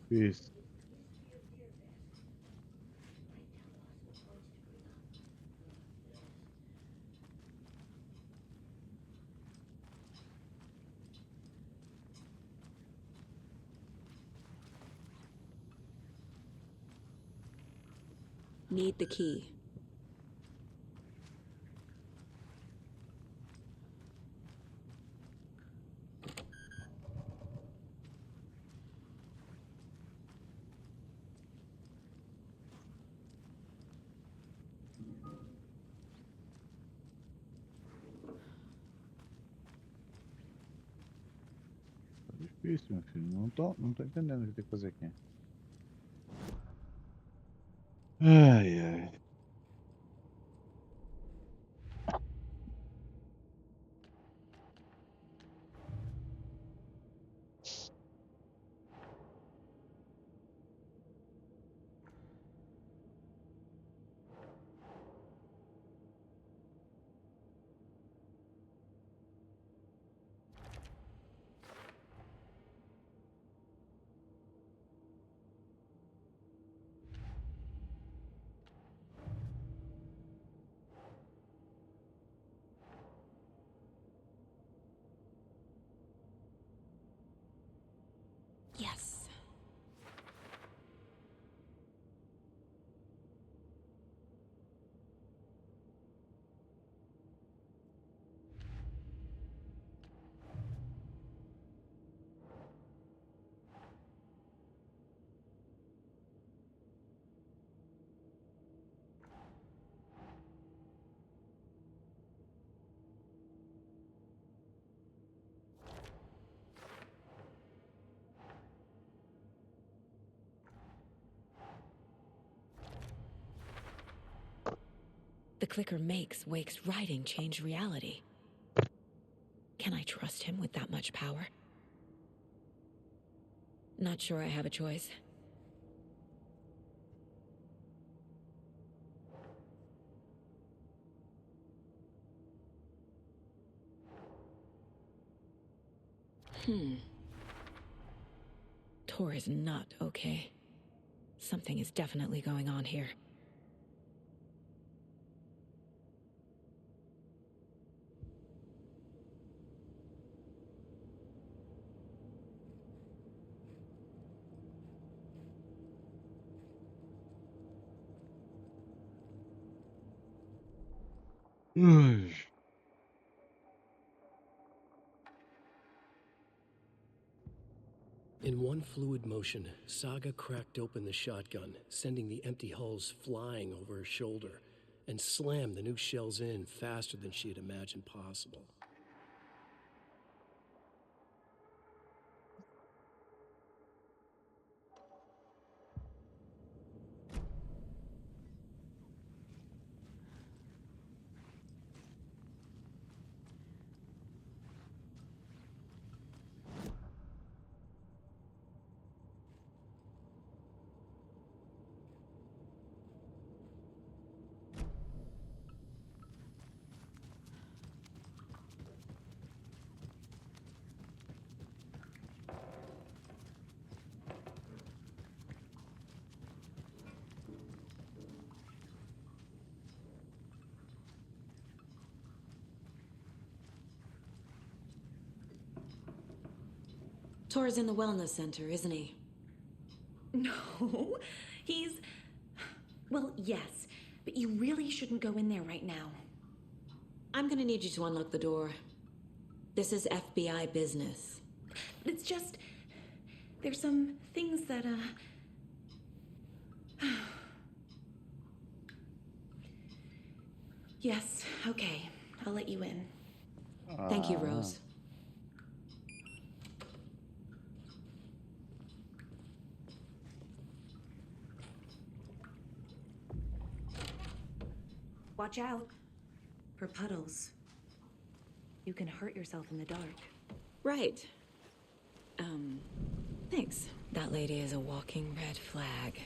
Isso. Need the key. Tá difícil, meu filho. Não tô entendendo o que tem que fazer aqui. Ai, ai. Yes. The clicker makes Wake's writing change reality. Can I trust him with that much power? Not sure I have a choice. Tor is not okay. Something is definitely going on here. Ui. In one fluid motion, Saga cracked open the shotgun, sending the empty hulls flying over her shoulder, and slammed the new shells in faster than she had imagined possible. Tor's in the wellness center, isn't he? No, he's. Well, yes, but you really shouldn't go in there right now. I'm gonna need you to unlock the door. This is FBI business. It's just. There's some things that, Yes, okay. I'll let you in. Thank you, Rose. Watch out for puddles. You can hurt yourself in the dark. Right. Thanks. That lady is a walking red flag.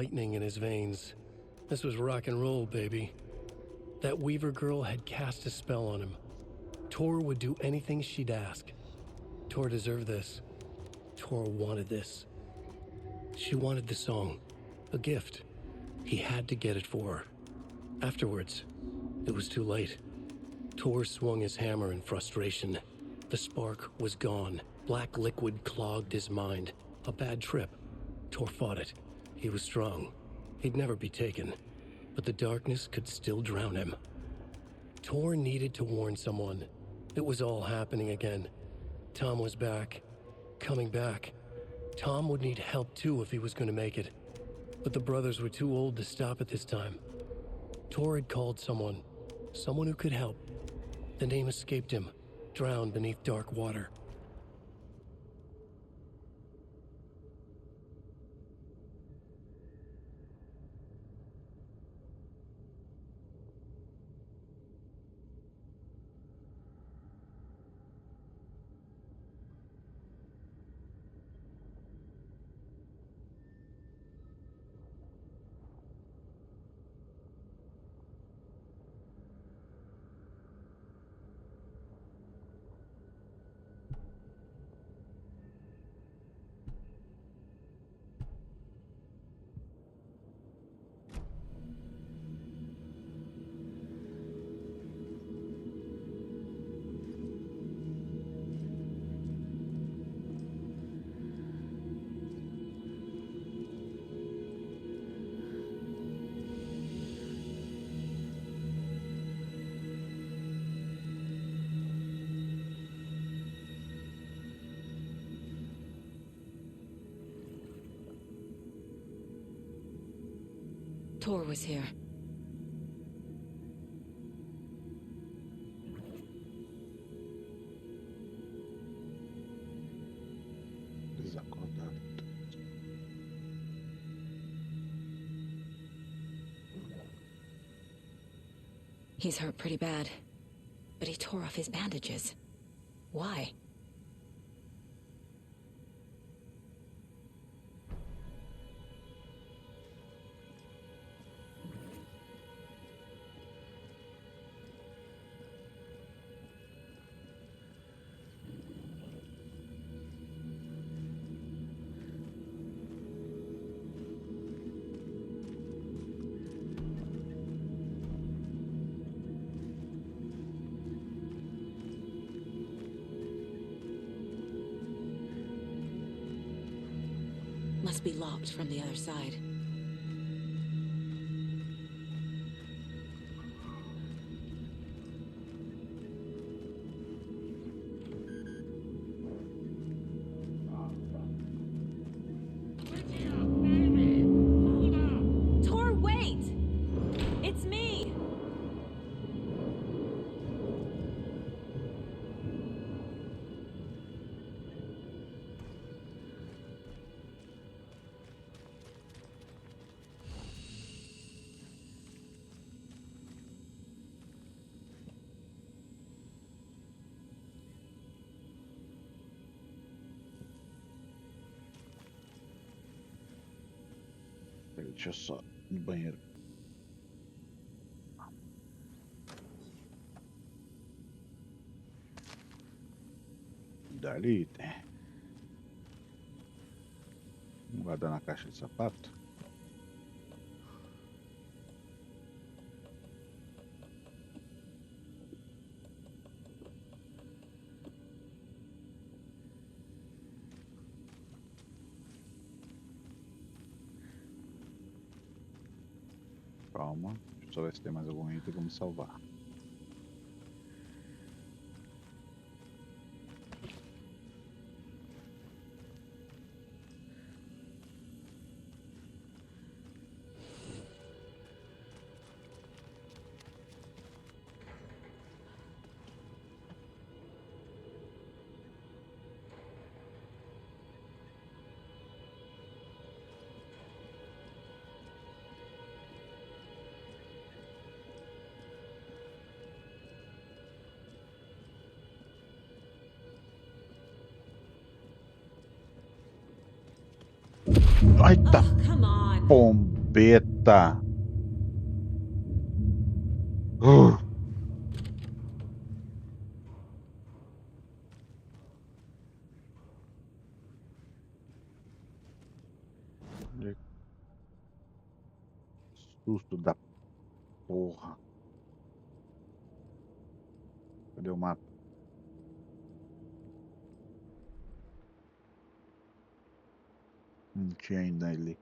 lightning in his veins. This was rock and roll, baby. That Weaver girl had cast a spell on him. Tor would do anything she'd ask. Tor deserved this. Tor wanted this. She wanted the song, a gift. He had to get it for her. Afterwards, it was too late. Tor swung his hammer in frustration. The spark was gone. Black liquid clogged his mind. A bad trip. Tor fought it. He was strong. He'd never be taken. But the darkness could still drown him. Tor needed to warn someone. It was all happening again. Tom was back. Coming back. Tom would need help too if he was going to make it. But the brothers were too old to stop at this time. Tor had called someone. Someone who could help. The name escaped him, drowned beneath dark water. Tor was here. Desacordado. He's hurt pretty bad, but he tore off his bandages. Why? Must be locked from the other side. Tor, wait! It's me! Peraí, deixa eu só ir no banheiro. Dali item. Vamos guardar na caixa de sapato. Calma, deixa eu só ver se tem mais algum item como salvar. Ai, tá. Oh, come on. pombeta. Susto da porra. Cadê o mapa? Não tinha ainda ali.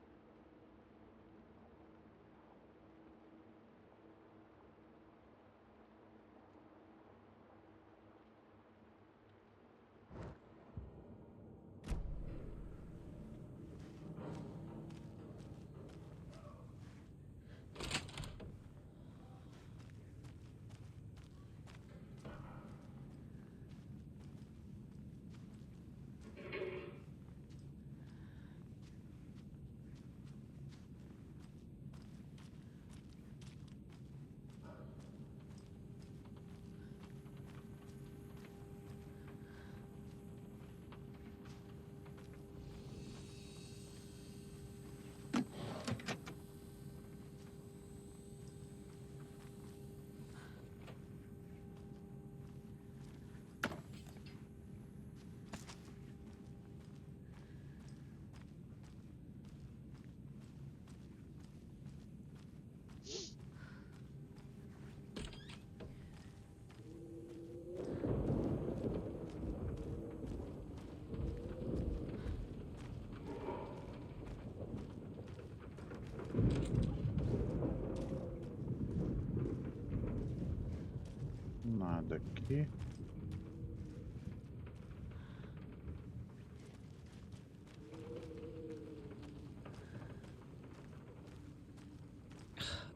Nada aqui.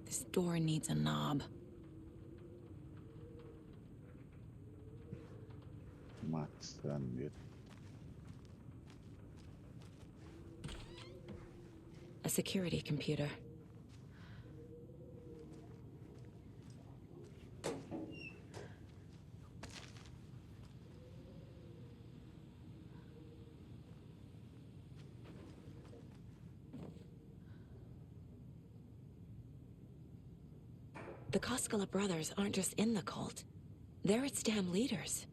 This door needs a knob. Maçaneta. A security computer. The Koskela brothers aren't just in the cult. They're its damn leaders.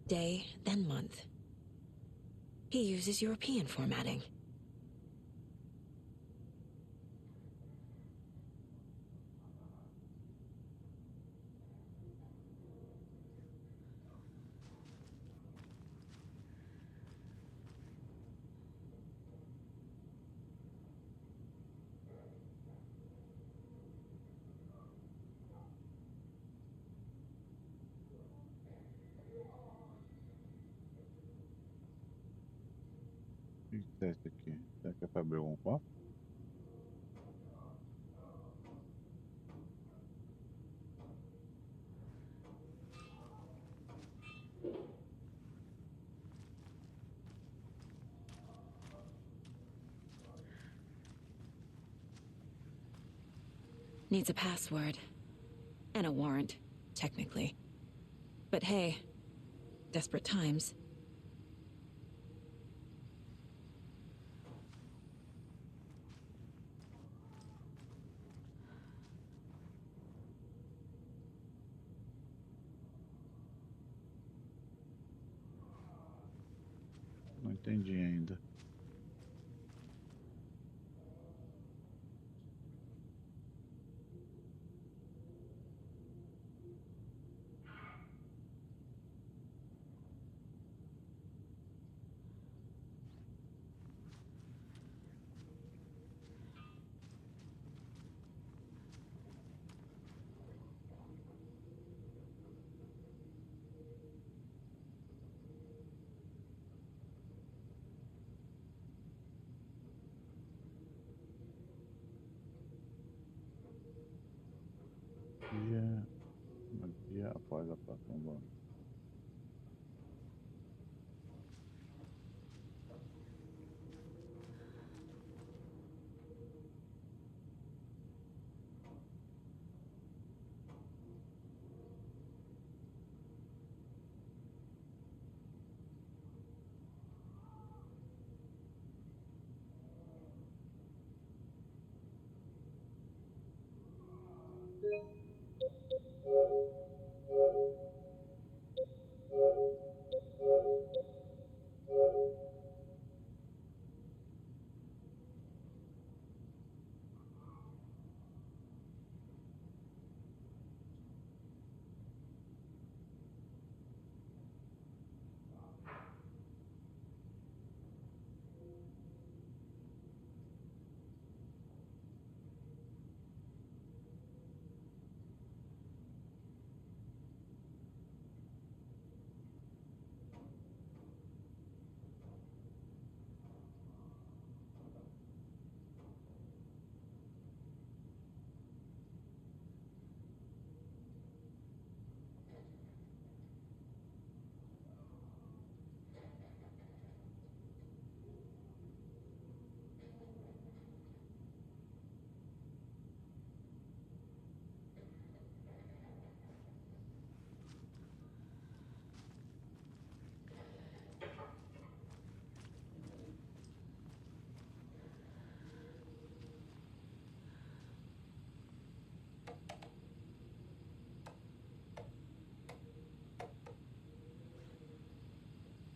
Day, then month. He uses European formatting. O que é isso aqui? Será que é para abrir algum copo? Needs a password. And a warrant, technically. But hey, desperate times. Não entendi ainda. dia após a próxima bomba.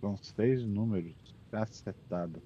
São 6 números cacetados.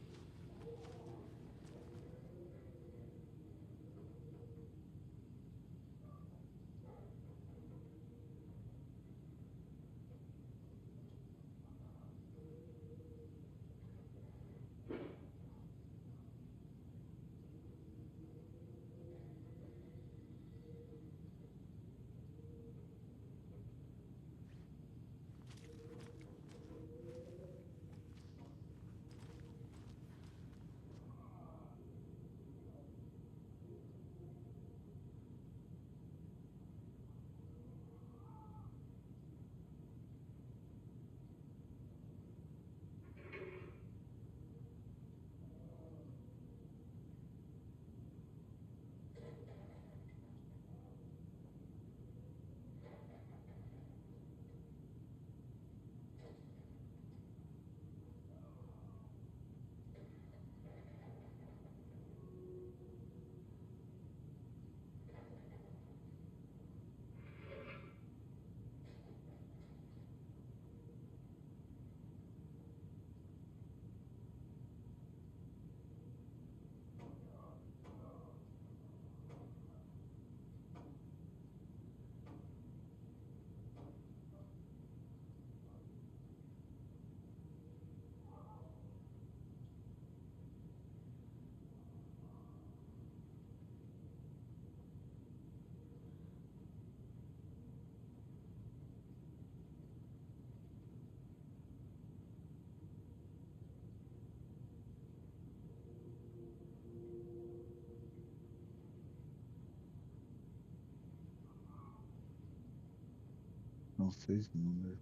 São 6 números.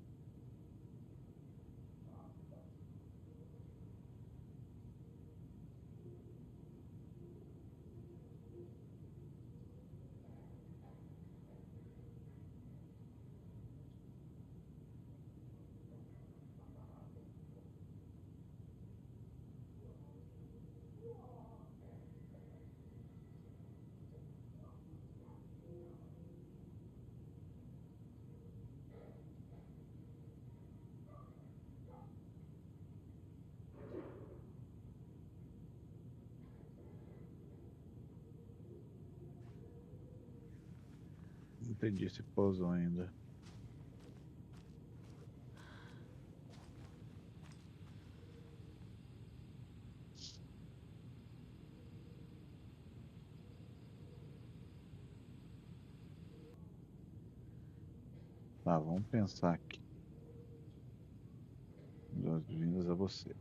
Não entendi se pousou ainda. Tá, vamos pensar aqui. Boas-vindas a você.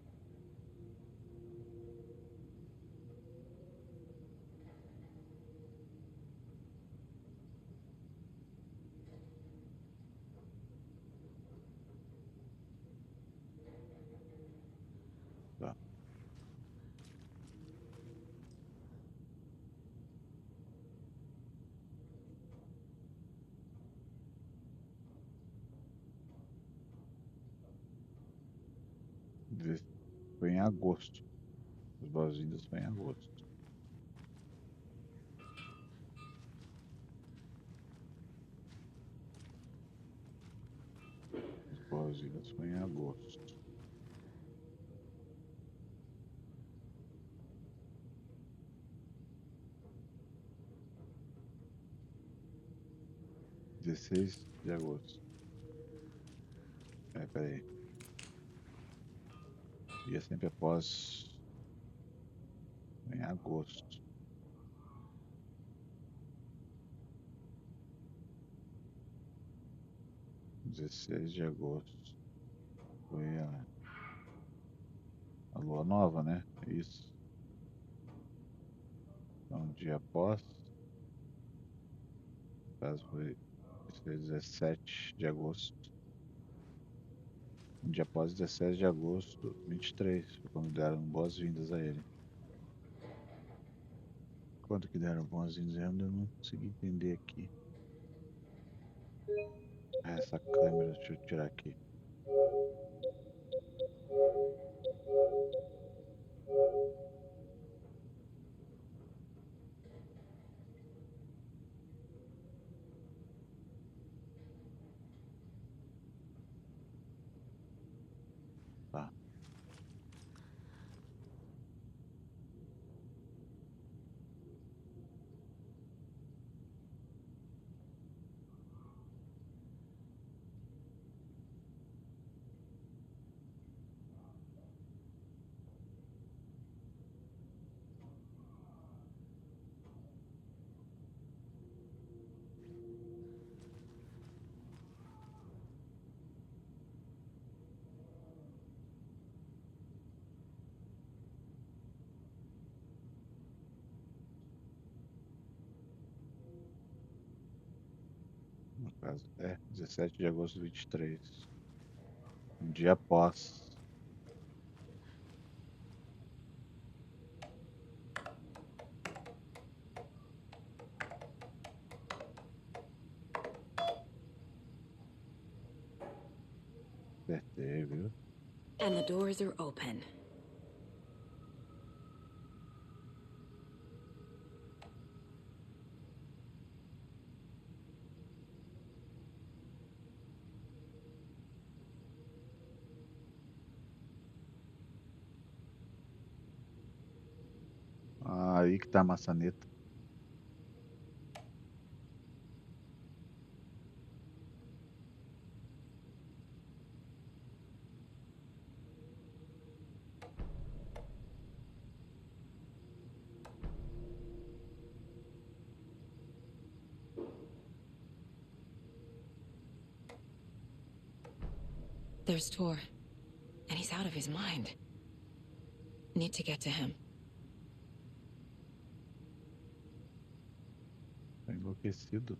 Foi em agosto. As boas-vindas foi em agosto. As boas-vindas foi em agosto. (16 de agosto). Peraí. Dia sempre após. Em agosto. (16 de agosto). Foi a lua nova, né? Isso. Então, dia após. No caso foi 17 de agosto. Um dia após 17 de agosto, 23. Foi quando deram boas-vindas a ele. Quando que deram boas-vindas? Eu não consegui entender aqui. Essa câmera, deixa eu tirar aqui. Tá. No caso, 17 de agosto de 23. Um dia após. Acertei, viu? And the doors are open. Aí que tá a maçaneta. There's Tor. And he's out of his mind. Need to get to him. Tá enlouquecido.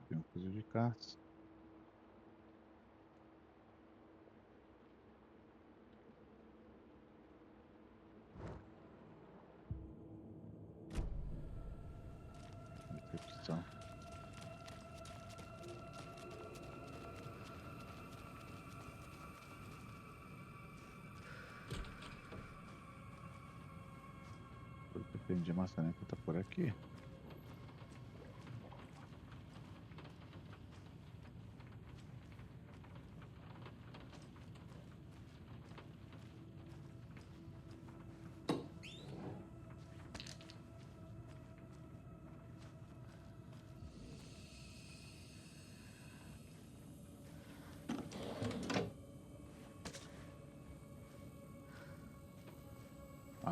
Tem um fuzil de caça. Recepção. Pelo que eu entendi, a maçaneta tá por aqui.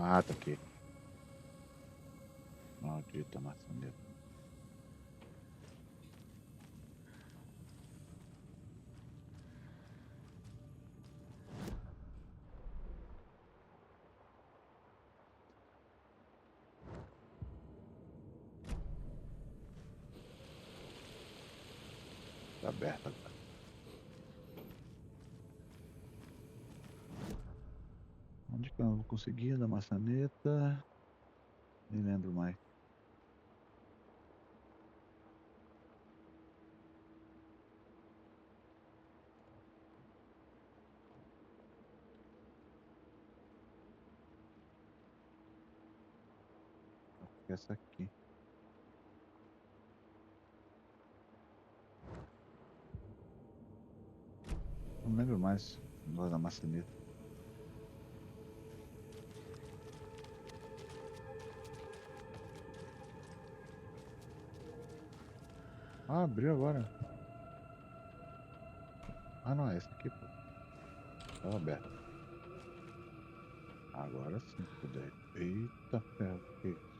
Ah, tá aqui. Maldita maçaneta. Tá aberto agora. Onde que eu consegui da maçaneta? Nem lembro mais. Acho que é essa aqui. Não lembro mais da maçaneta. Ah, abriu agora. Ah, não, é esse aqui, pô. Tava aberto. Agora sim, puder. Eita ferro, que isso?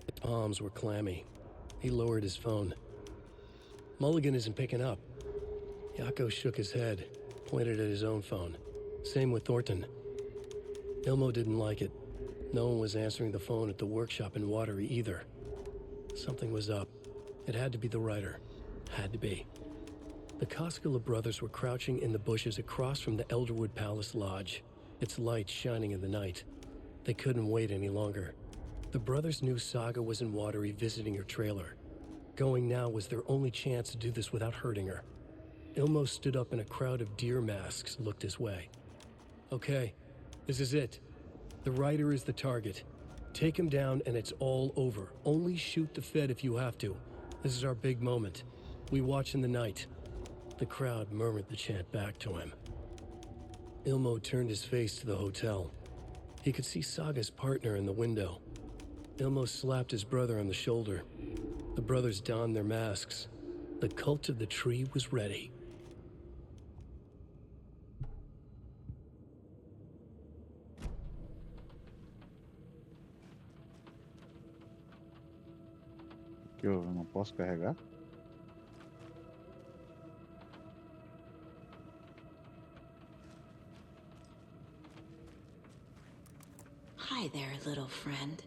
His palms were clammy. He lowered his phone. Mulligan isn't picking up. Yako shook his head, pointed at his own phone. Same with Thornton. Ilmo didn't like it. No one was answering the phone at the workshop in Watery either. Something was up. It had to be the writer. Had to be. The Koskela brothers were crouching in the bushes across from the Elderwood Palace Lodge, its light shining in the night. They couldn't wait any longer. The brothers knew Saga was in Watery visiting her trailer. Going now was their only chance to do this without hurting her. Ilmo stood up and a crowd of deer masks looked his way. Okay, this is it. The writer is the target. Take him down and it's all over. Only shoot the Fed if you have to. This is our big moment. We watch in the night. The crowd murmured the chant back to him. Ilmo turned his face to the hotel. He could see Saga's partner in the window. Ilmo slapped his brother on the shoulder. The brothers donned their masks. The cult of the tree was ready. Que eu não posso carregar? Hi there, little friend.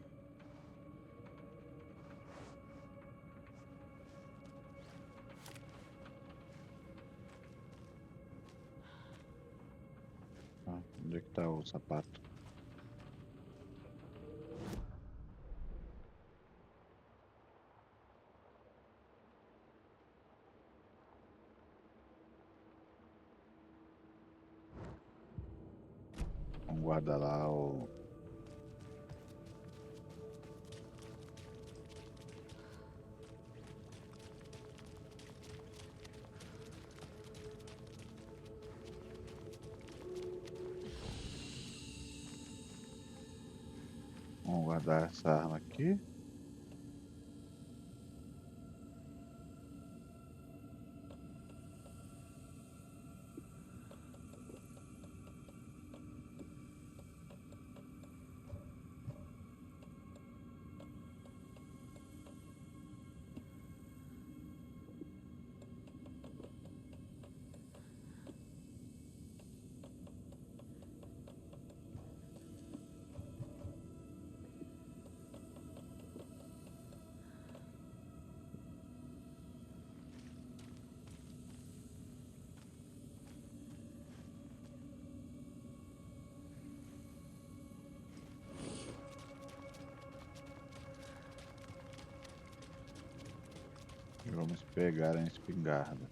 Ah, onde é que tá o sapato? Vamos guardar lá o... Vamos guardar essa arma aqui. E vamos pegar a espingarda.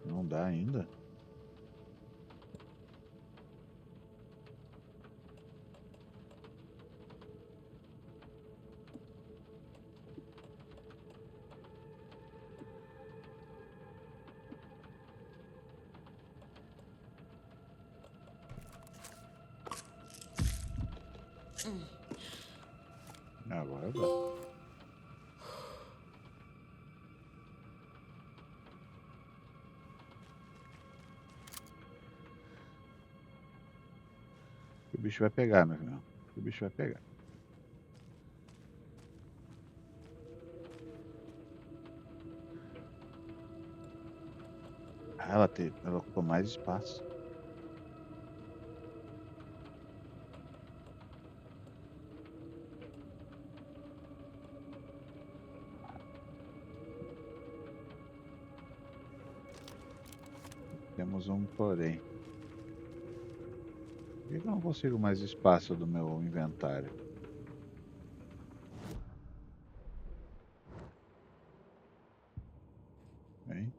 Não dá ainda? Agora dá. O bicho vai pegar, meu irmão. O bicho vai pegar. Ah, ela ocupa mais espaço. Temos um porém. Por que eu não consigo mais espaço do meu inventário? Hein?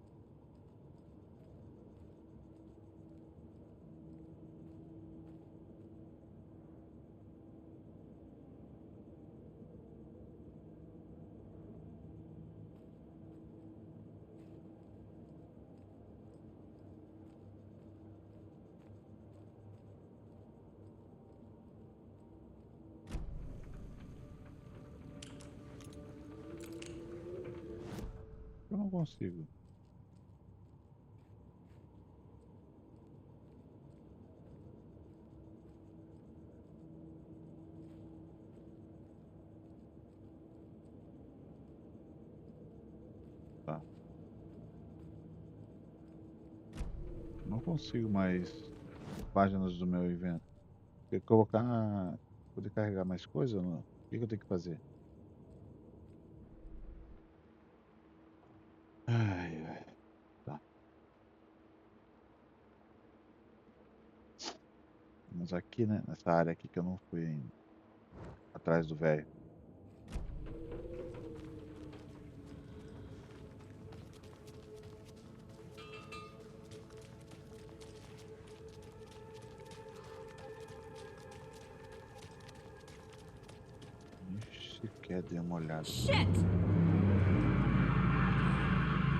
Eu não consigo. Tá. Não consigo mais páginas do meu evento. Tem que colocar. Poder carregar mais coisa? Ou não? O que eu tenho que fazer? Ai, ai. Tá. Mas aqui, né? Nessa área aqui que eu não fui ainda. Atrás do velho. Ixi, quer dar uma olhada. Shit!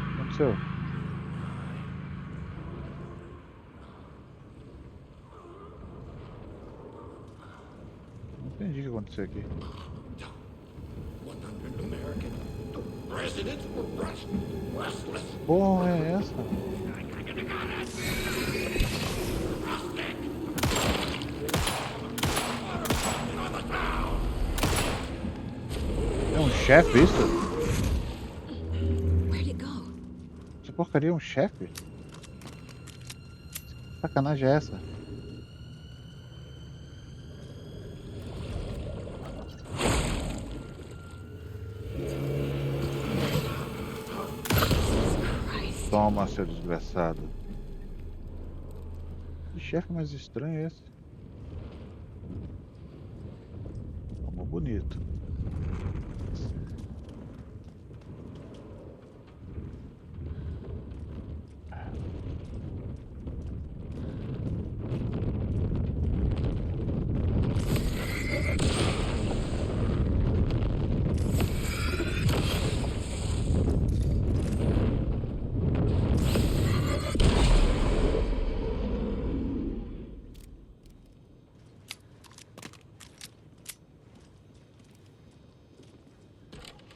O que aconteceu? Não entendi o que aconteceu aqui. 100 American. The residents were restless. Porra, é essa? É um chefe isso? Where'd it go? Essa porcaria é um chefe? Que sacanagem é essa? Toma, seu desgraçado. Que chefe mais estranho é esse? Tomou bonito.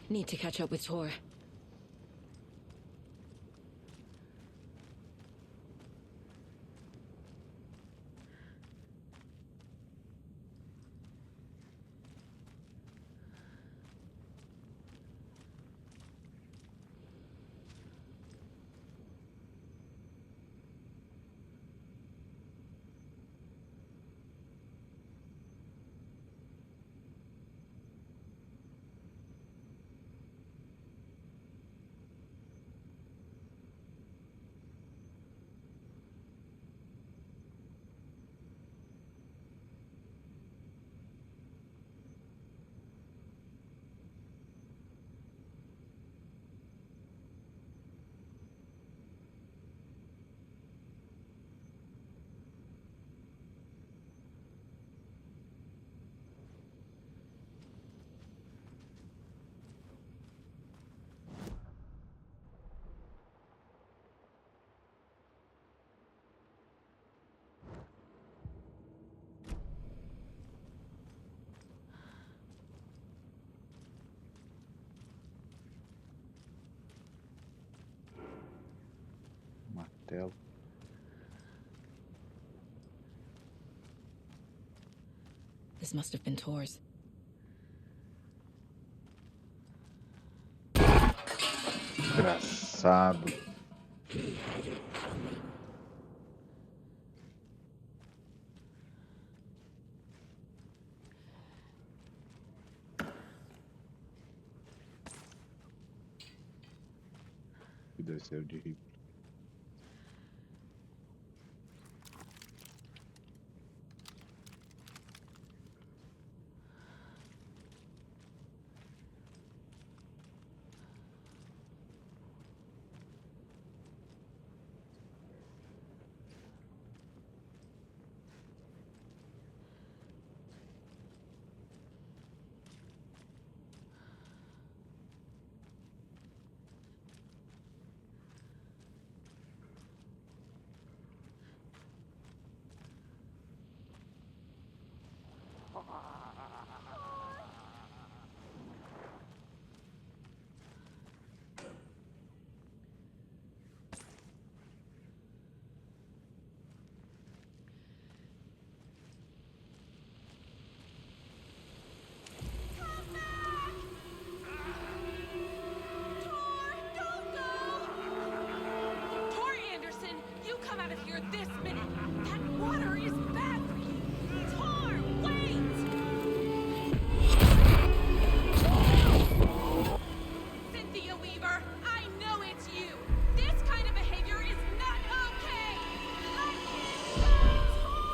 Need to catch up with Tor. martelo. This must have been Tor's. Engraçado. Que deve ser o de rico. Tor Anderson, you come out of here this minute. That water is bad for you. Tor, wait! Cynthia Weaver, I know it's you. This kind of behavior is not okay. Let him go, Tor!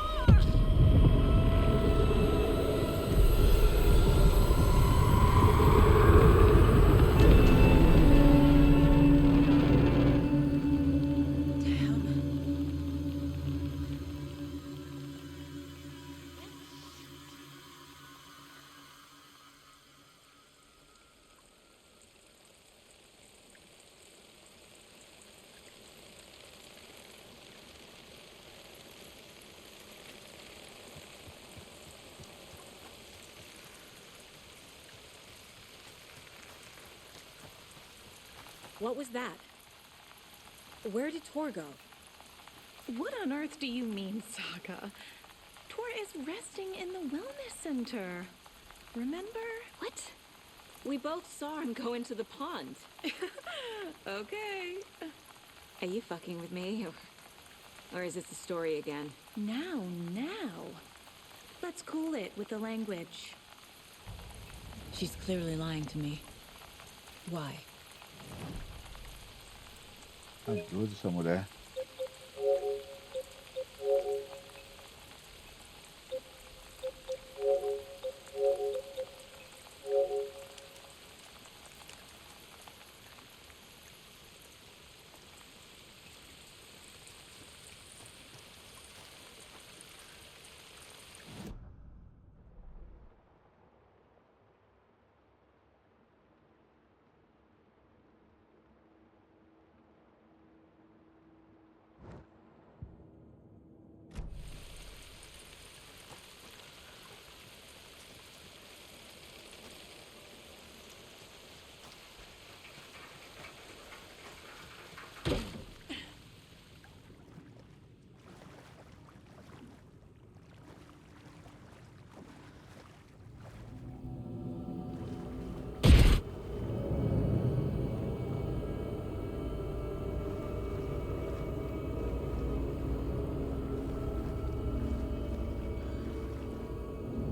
What was that? Where did Tor go? What on earth do you mean, Saga? Tor is resting in the wellness center. Remember? What? We both saw him go into the pond. Okay. Are you fucking with me? Or is this the story again? Now. Let's cool it with the language. She's clearly lying to me. Why? Tá doido essa mulher.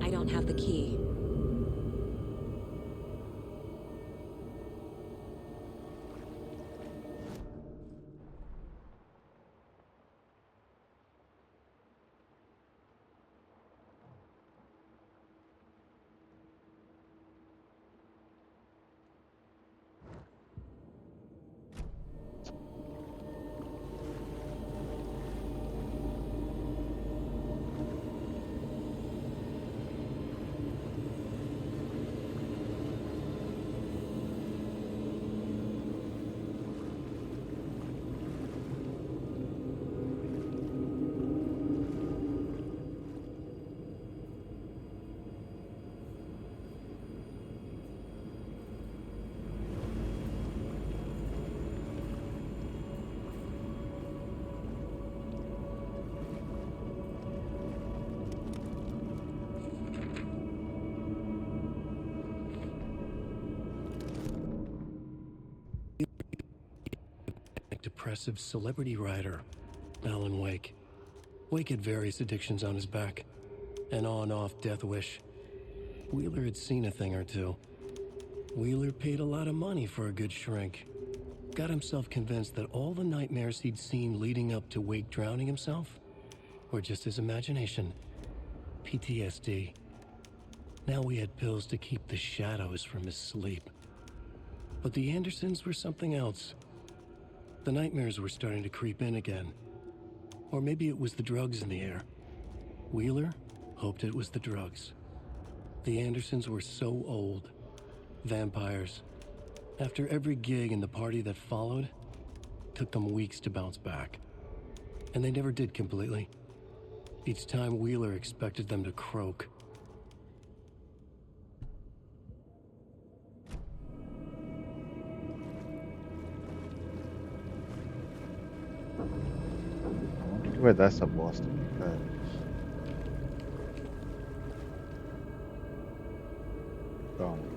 I don't have the key. depressive celebrity writer, Alan Wake. Wake had various addictions on his back, an on-off death wish. Wheeler had seen a thing or two. Wheeler paid a lot of money for a good shrink. Got himself convinced that all the nightmares he'd seen leading up to Wake drowning himself were just his imagination. PTSD. Now he had pills to keep the shadows from his sleep. But the Andersons were something else. The nightmares were starting to creep in again. Or maybe it was the drugs in the air. Wheeler hoped it was the drugs. The Andersons were so old. Vampires. After every gig and the party that followed, took them weeks to bounce back. And they never did completely. Each time Wheeler expected them to croak. Onde que vai dar essa bosta, cara? Calma.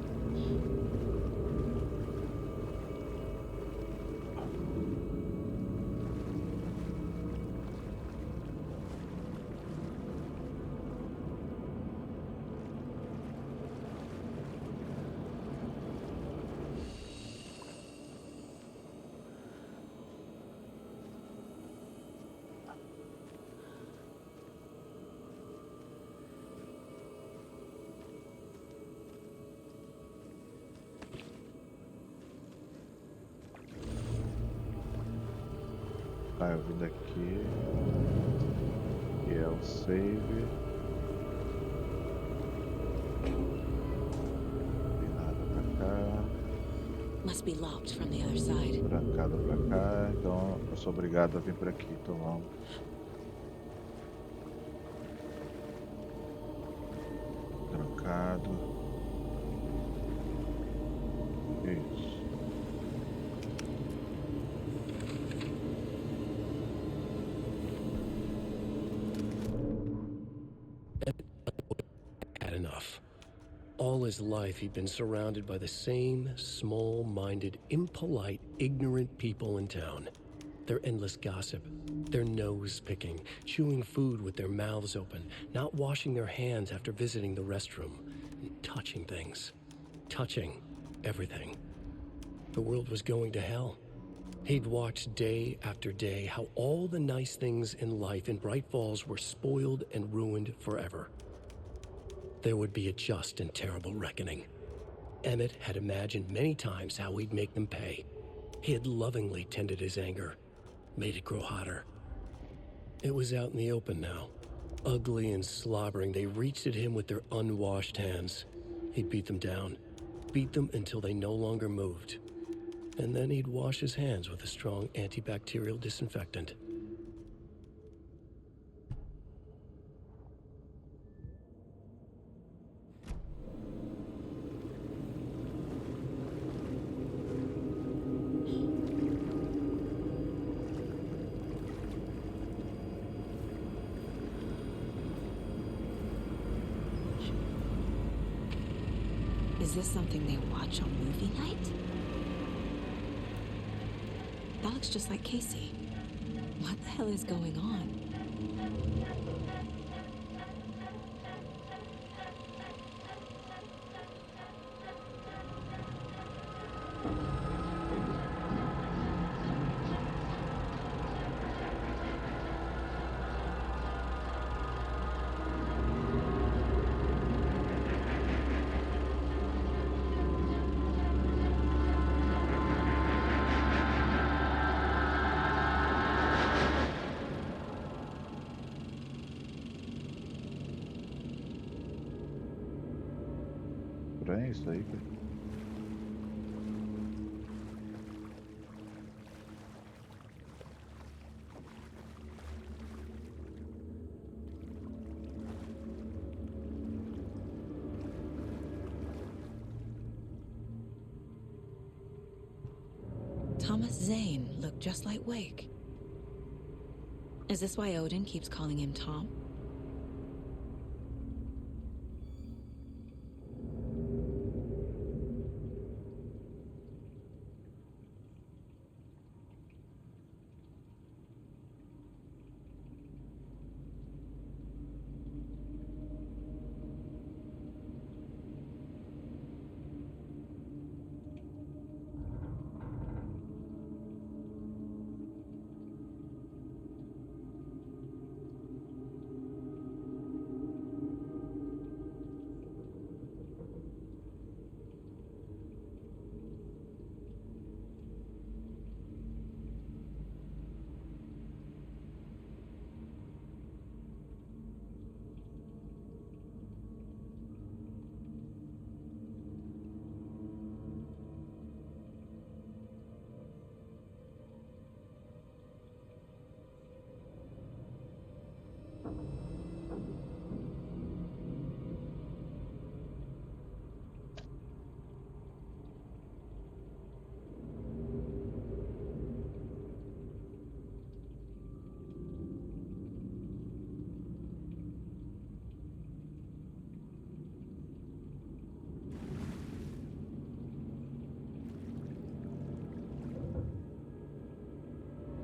Tá, eu vim daqui. Que é o save. Não tem nada pra cá. Must be locked from the other side. Trancado pra cá. Então eu sou obrigado a vir por aqui. Então vamos. Trancado. Isso. Had enough. All his life, he'd been surrounded by the same small-minded, impolite, ignorant people in town. Their endless gossip, their nose-picking, chewing food with their mouths open, not washing their hands after visiting the restroom, touching things, touching everything. The world was going to hell. He'd watched day after day how all the nice things in life in Bright Falls were spoiled and ruined forever. There would be a just and terrible reckoning. Emmett had imagined many times how he'd make them pay. He had lovingly tended his anger, made it grow hotter. It was out in the open now. Ugly and slobbering, they reached at him with their unwashed hands. He'd beat them down, beat them until they no longer moved. And then he'd wash his hands with a strong antibacterial disinfectant. Is this something they watch on movie night? That looks just like Casey. What the hell is going on? Estranho isso aí, cara. Thomas Zane looked just like Wake. Is this why Odin keeps calling him Tom?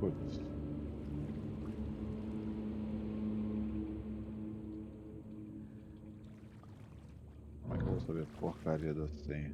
Putz. Como é que eu vou saber a porcaria da senha?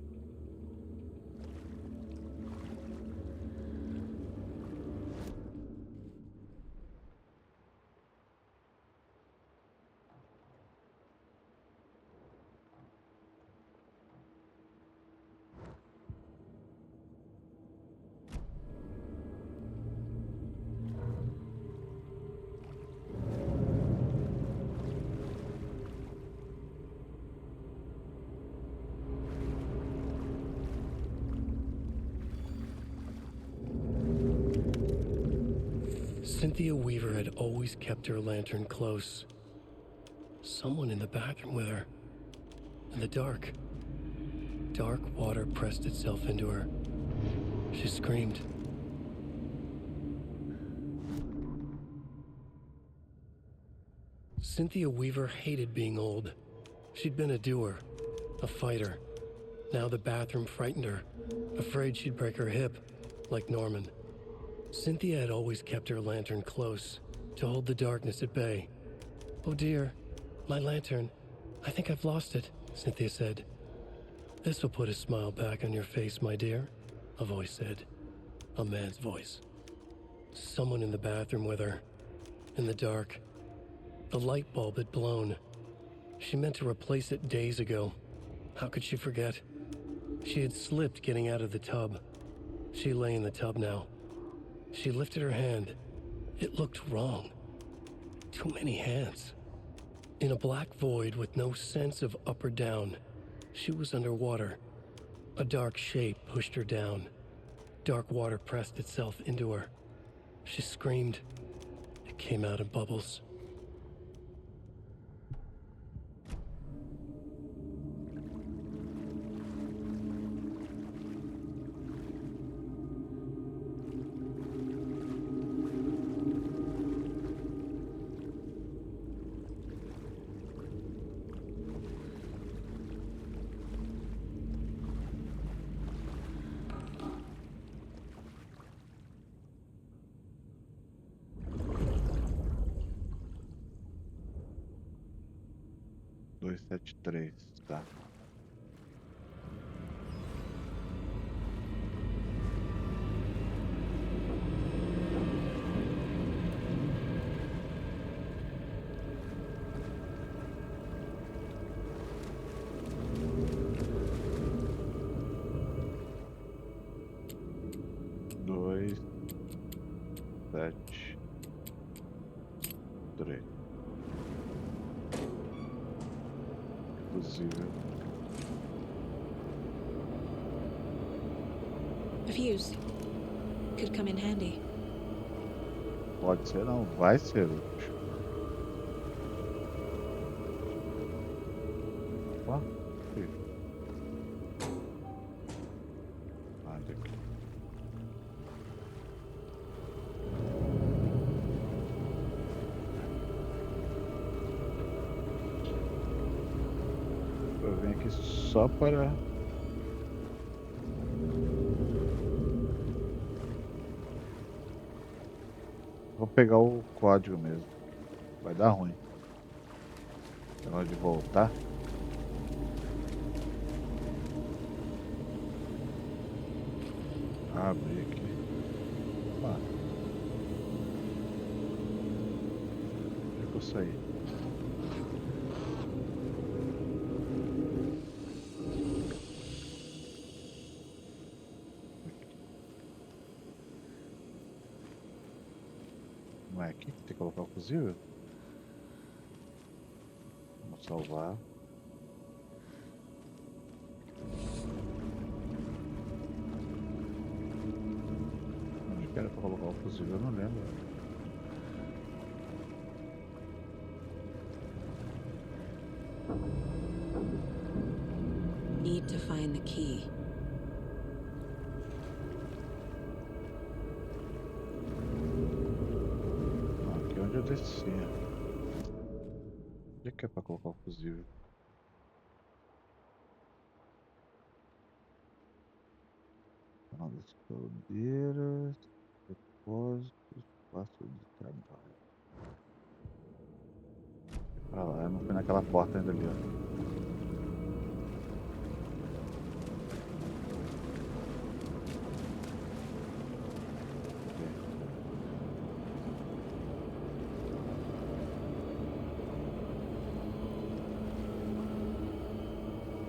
Cynthia Weaver had always kept her lantern close. Someone in the bathroom with her. In the dark. Dark water pressed itself into her. She screamed. Cynthia Weaver hated being old. She'd been a doer, a fighter. Now the bathroom frightened her, afraid she'd break her hip, like Norman. Cynthia had always kept her lantern close, to hold the darkness at bay. "Oh dear, my lantern. I think I've lost it," Cynthia said. "This will put a smile back on your face, my dear," a voice said. A man's voice. Someone in the bathroom with her. In the dark. The light bulb had blown. She meant to replace it days ago. How could she forget? She had slipped getting out of the tub. She lay in the tub now. She lifted her hand. It looked wrong. Too many hands. In a black void with no sense of up or down, she was underwater. A dark shape pushed her down. Dark water pressed itself into her. She screamed. It came out in bubbles. Dois, sete, três, tá. Dois, sete, três. Impossível. A fuse. Could come in handy. Pode ser, não. Vai ser útil. Ó, aqui. Ah, daqui. Eu venho aqui só para... Vou pegar o código mesmo. Vai dar ruim. Na hora de voltar. Abrir aqui. Ah. Onde é que eu saí? Não é aqui que tem que colocar o fusível? Vamos salvar. Onde que era pra colocar o fusível? Eu não lembro. eu descer. Onde é que é pra colocar o fusível? Canal das caldeiras, depósitos, espaço de trabalho. Pra lá, eu não fui naquela porta ainda ali, ó.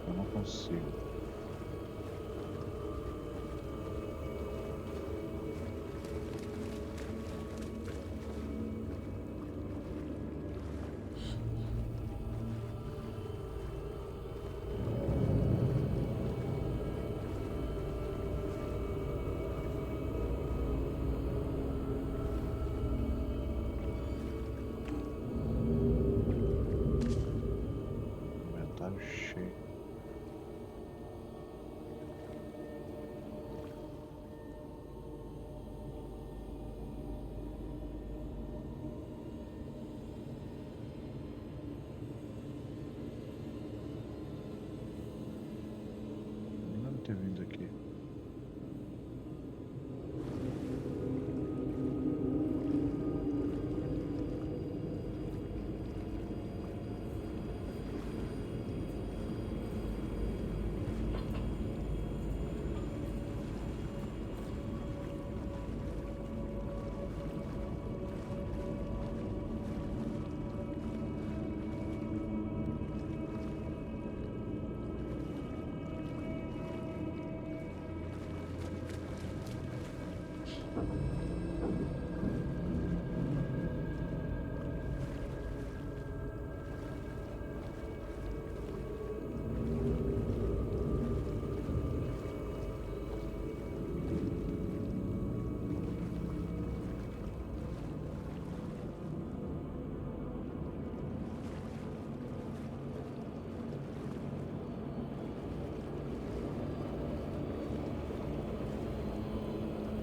Eu não consigo. Inventário cheio. Não lembro de ter vindo aqui.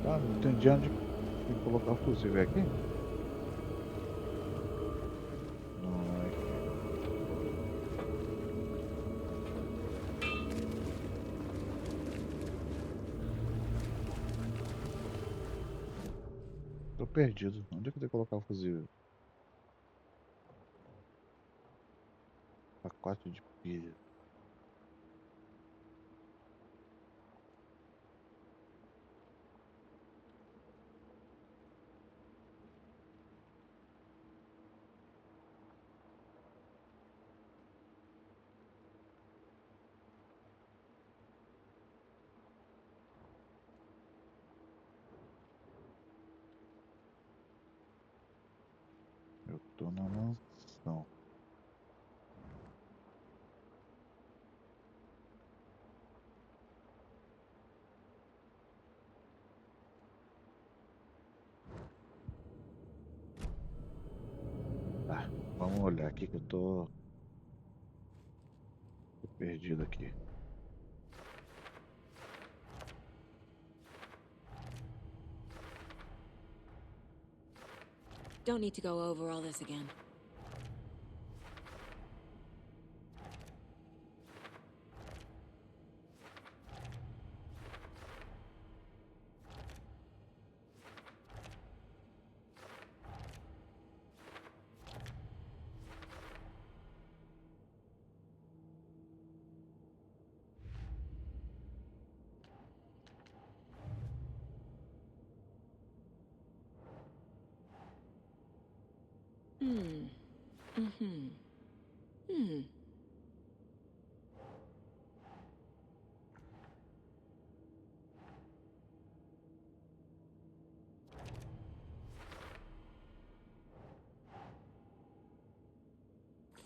Ah, não entendi onde tem que colocar o fusível. É aqui? Não, é aqui. Tô perdido. Onde é que eu tenho que colocar o fusível? Pacote de pilha. Eu tô na mansão. Ah, vamos olhar aqui que eu tô perdido aqui. Don't need to go over all this again.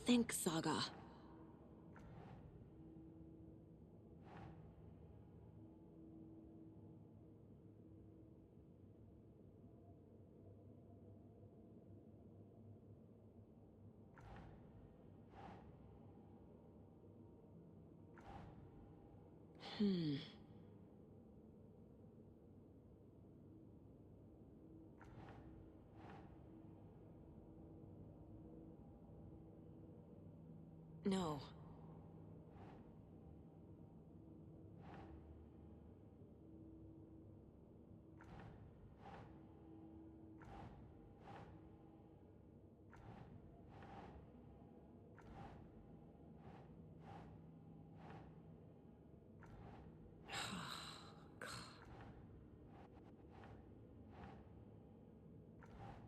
Think, Saga. No.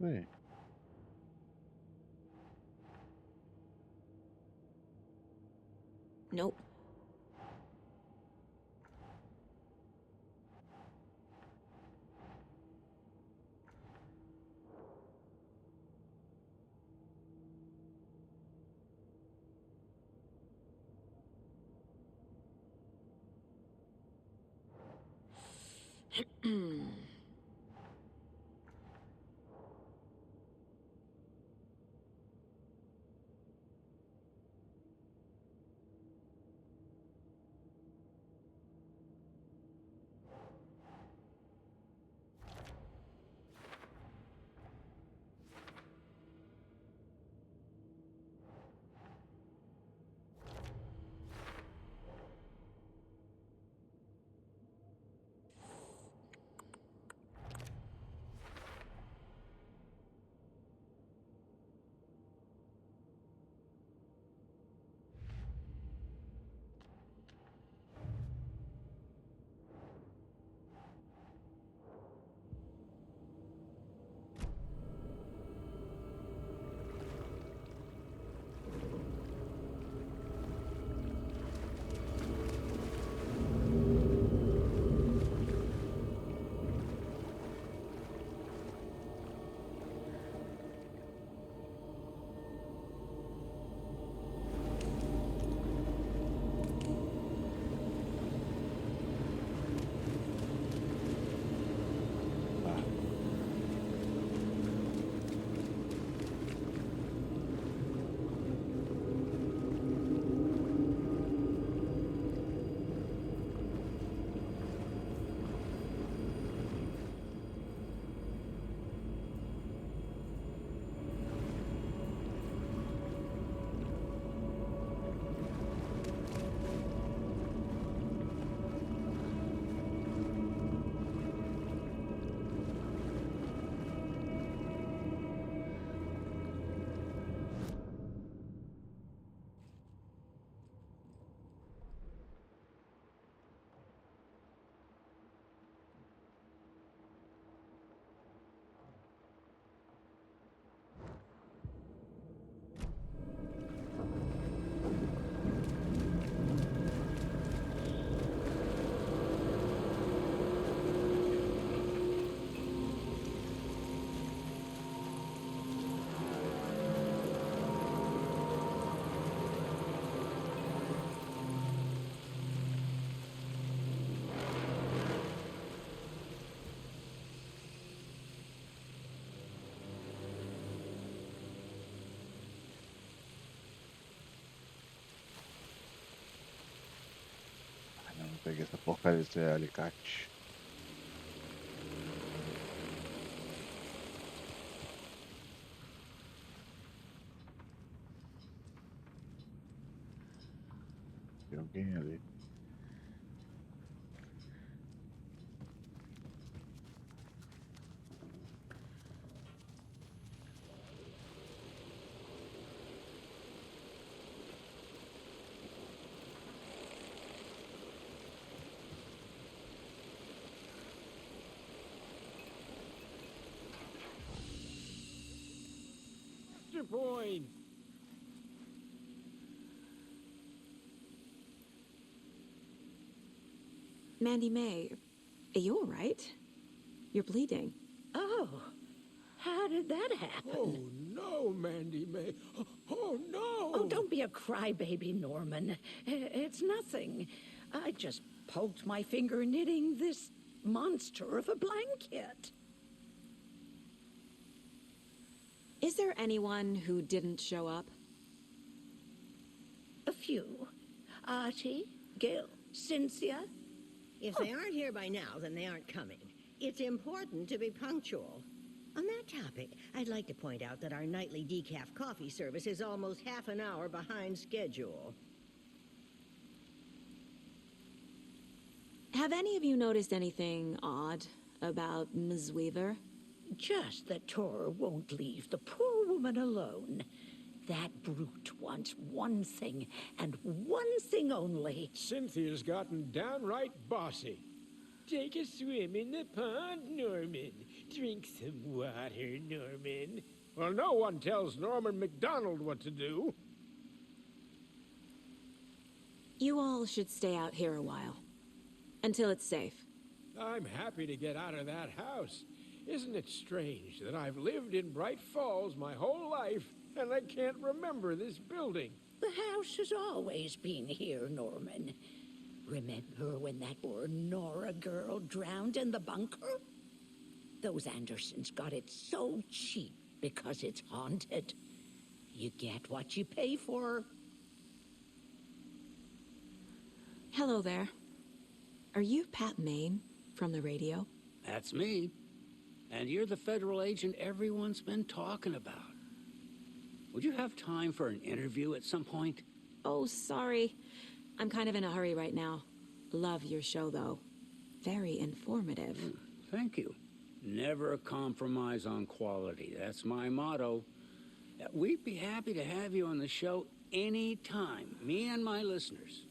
Aí. Nope. Não peguei essa porcaria desse alicate. Tem alguém ali. Point. Mandy May, are you all right? You're bleeding. Oh, how did that happen? Oh, no, Mandy May. Oh, no. Oh, don't be a crybaby, Norman. It's nothing. I just poked my finger knitting this monster of a blanket. Is there anyone who didn't show up? A few. Archie, Gil, Cynthia. If they aren't here by now, then they aren't coming. It's important to be punctual. On that topic, I'd like to point out that our nightly decaf coffee service is almost half an hour behind schedule. Have any of you noticed anything odd about Ms. Weaver? Just that Tor won't leave the poor woman alone. That brute wants one thing, and one thing only. Cynthia's gotten downright bossy. Take a swim in the pond, Norman. Drink some water, Norman. Well, no one tells Norman McDonald what to do. You all should stay out here a while. Until it's safe. I'm happy to get out of that house. Isn't it strange that I've lived in Bright Falls my whole life, and I can't remember this building? The house has always been here, Norman. Remember when that poor Nora girl drowned in the bunker? Those Andersons got it so cheap because it's haunted. You get what you pay for. Hello there. Are you Pat Maine from the radio? That's me. And you're the federal agent everyone's been talking about. Would you have time for an interview at some point? Oh, sorry. I'm kind of in a hurry right now. Love your show, though. Very informative. Thank you. Never compromise on quality. That's my motto. We'd be happy to have you on the show anytime, me and my listeners.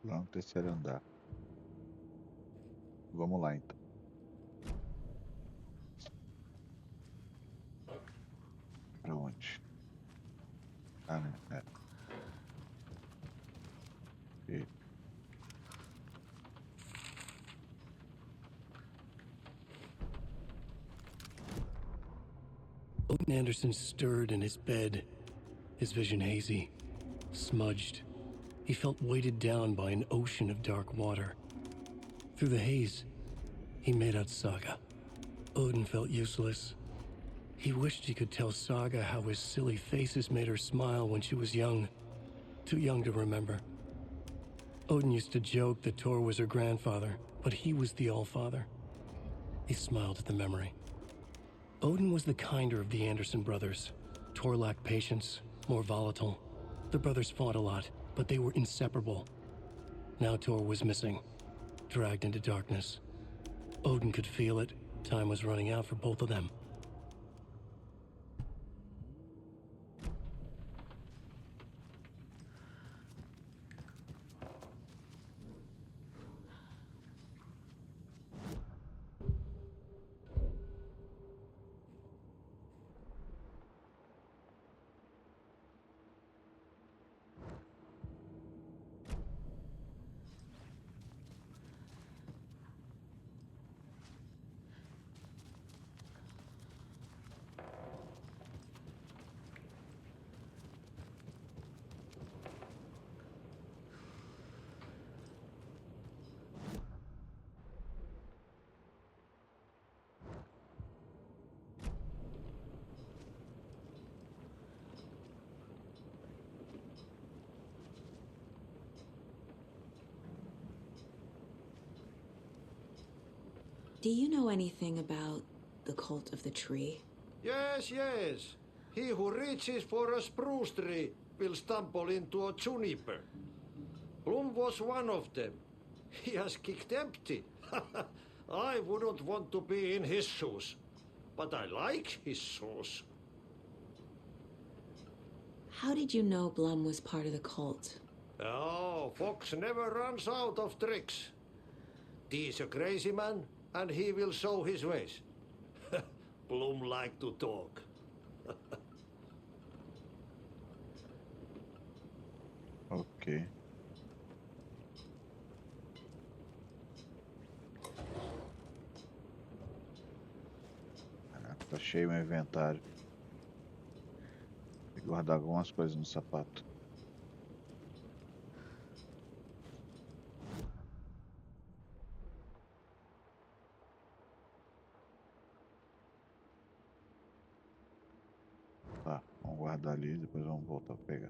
Lá no terceiro andar. Vamos lá, então. Pra onde? Ah, né? É. E... Odin Anderson stirred in his bed, his vision hazy, smudged. He felt weighted down by an ocean of dark water. Through the haze, he made out Saga. Odin felt useless. He wished he could tell Saga how his silly faces made her smile when she was young. Too young to remember. Odin used to joke that Tor was her grandfather, but he was the Allfather. He smiled at the memory. Odin was the kinder of the Anderson brothers. Tor lacked patience, more volatile. The brothers fought a lot, but they were inseparable. Now Tor was missing, dragged into darkness. Odin could feel it. Time was running out for both of them. Do you know anything about the cult of the tree? Yes, yes. He who reaches for a spruce tree will stumble into a juniper. Bloom was one of them. He has kicked empty. I wouldn't want to be in his shoes. But I like his shoes. How did you know Blum was part of the cult? Oh, Fox never runs out of tricks. He's a crazy man, and he will show his ways. Bloom like to talk. Ok. Caraca, tá cheio meu inventário. Tem que guardar algumas coisas no sapato. Tá, vamos guardar ali e depois vamos voltar a pegar.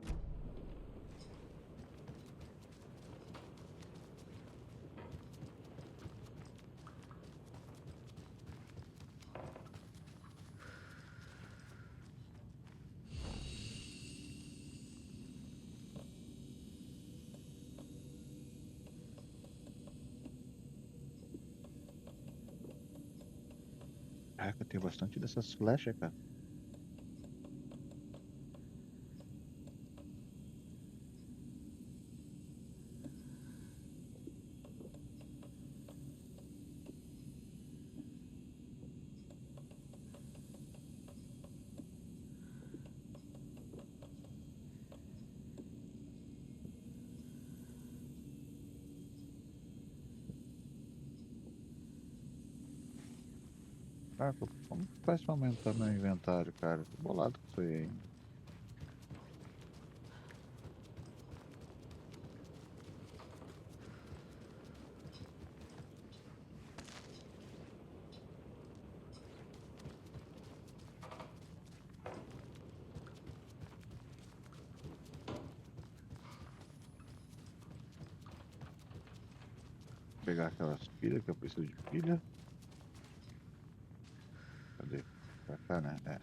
Caraca, tem bastante dessas flechas, cara. Caraca, como que faz pra aumentar meu inventário, cara? Tô bolado com isso aí ainda. Vou pegar aquelas pilhas que eu preciso de pilha. Cadê? Pra cá, né? É.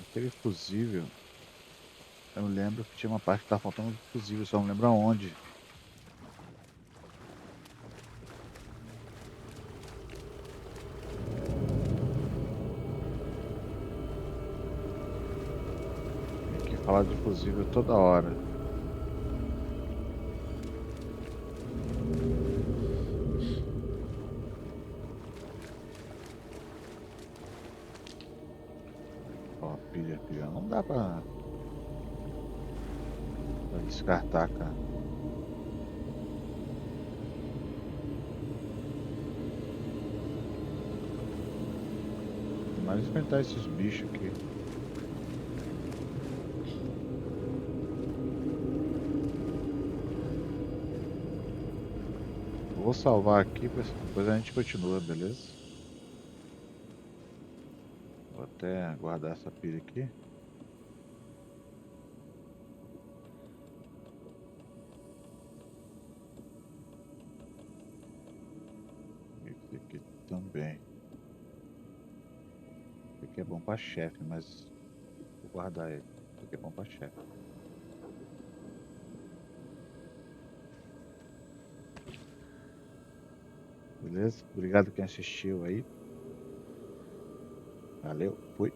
Aquele fusível. Eu lembro que tinha uma parte que tava faltando de fusível, só não lembro aonde. Tem que falar de fusível toda hora. Ó, pilha. Não dá pra descartar, cara. Mas enfrentar esses bichos aqui. Eu vou salvar aqui, depois a gente continua, beleza? Vou até guardar essa pilha aqui. Esse aqui também. Esse aqui é bom pra chefe, mas vou guardar ele. Esse aqui é bom pra chefe. Beleza? Obrigado quem assistiu aí. Valeu, fui.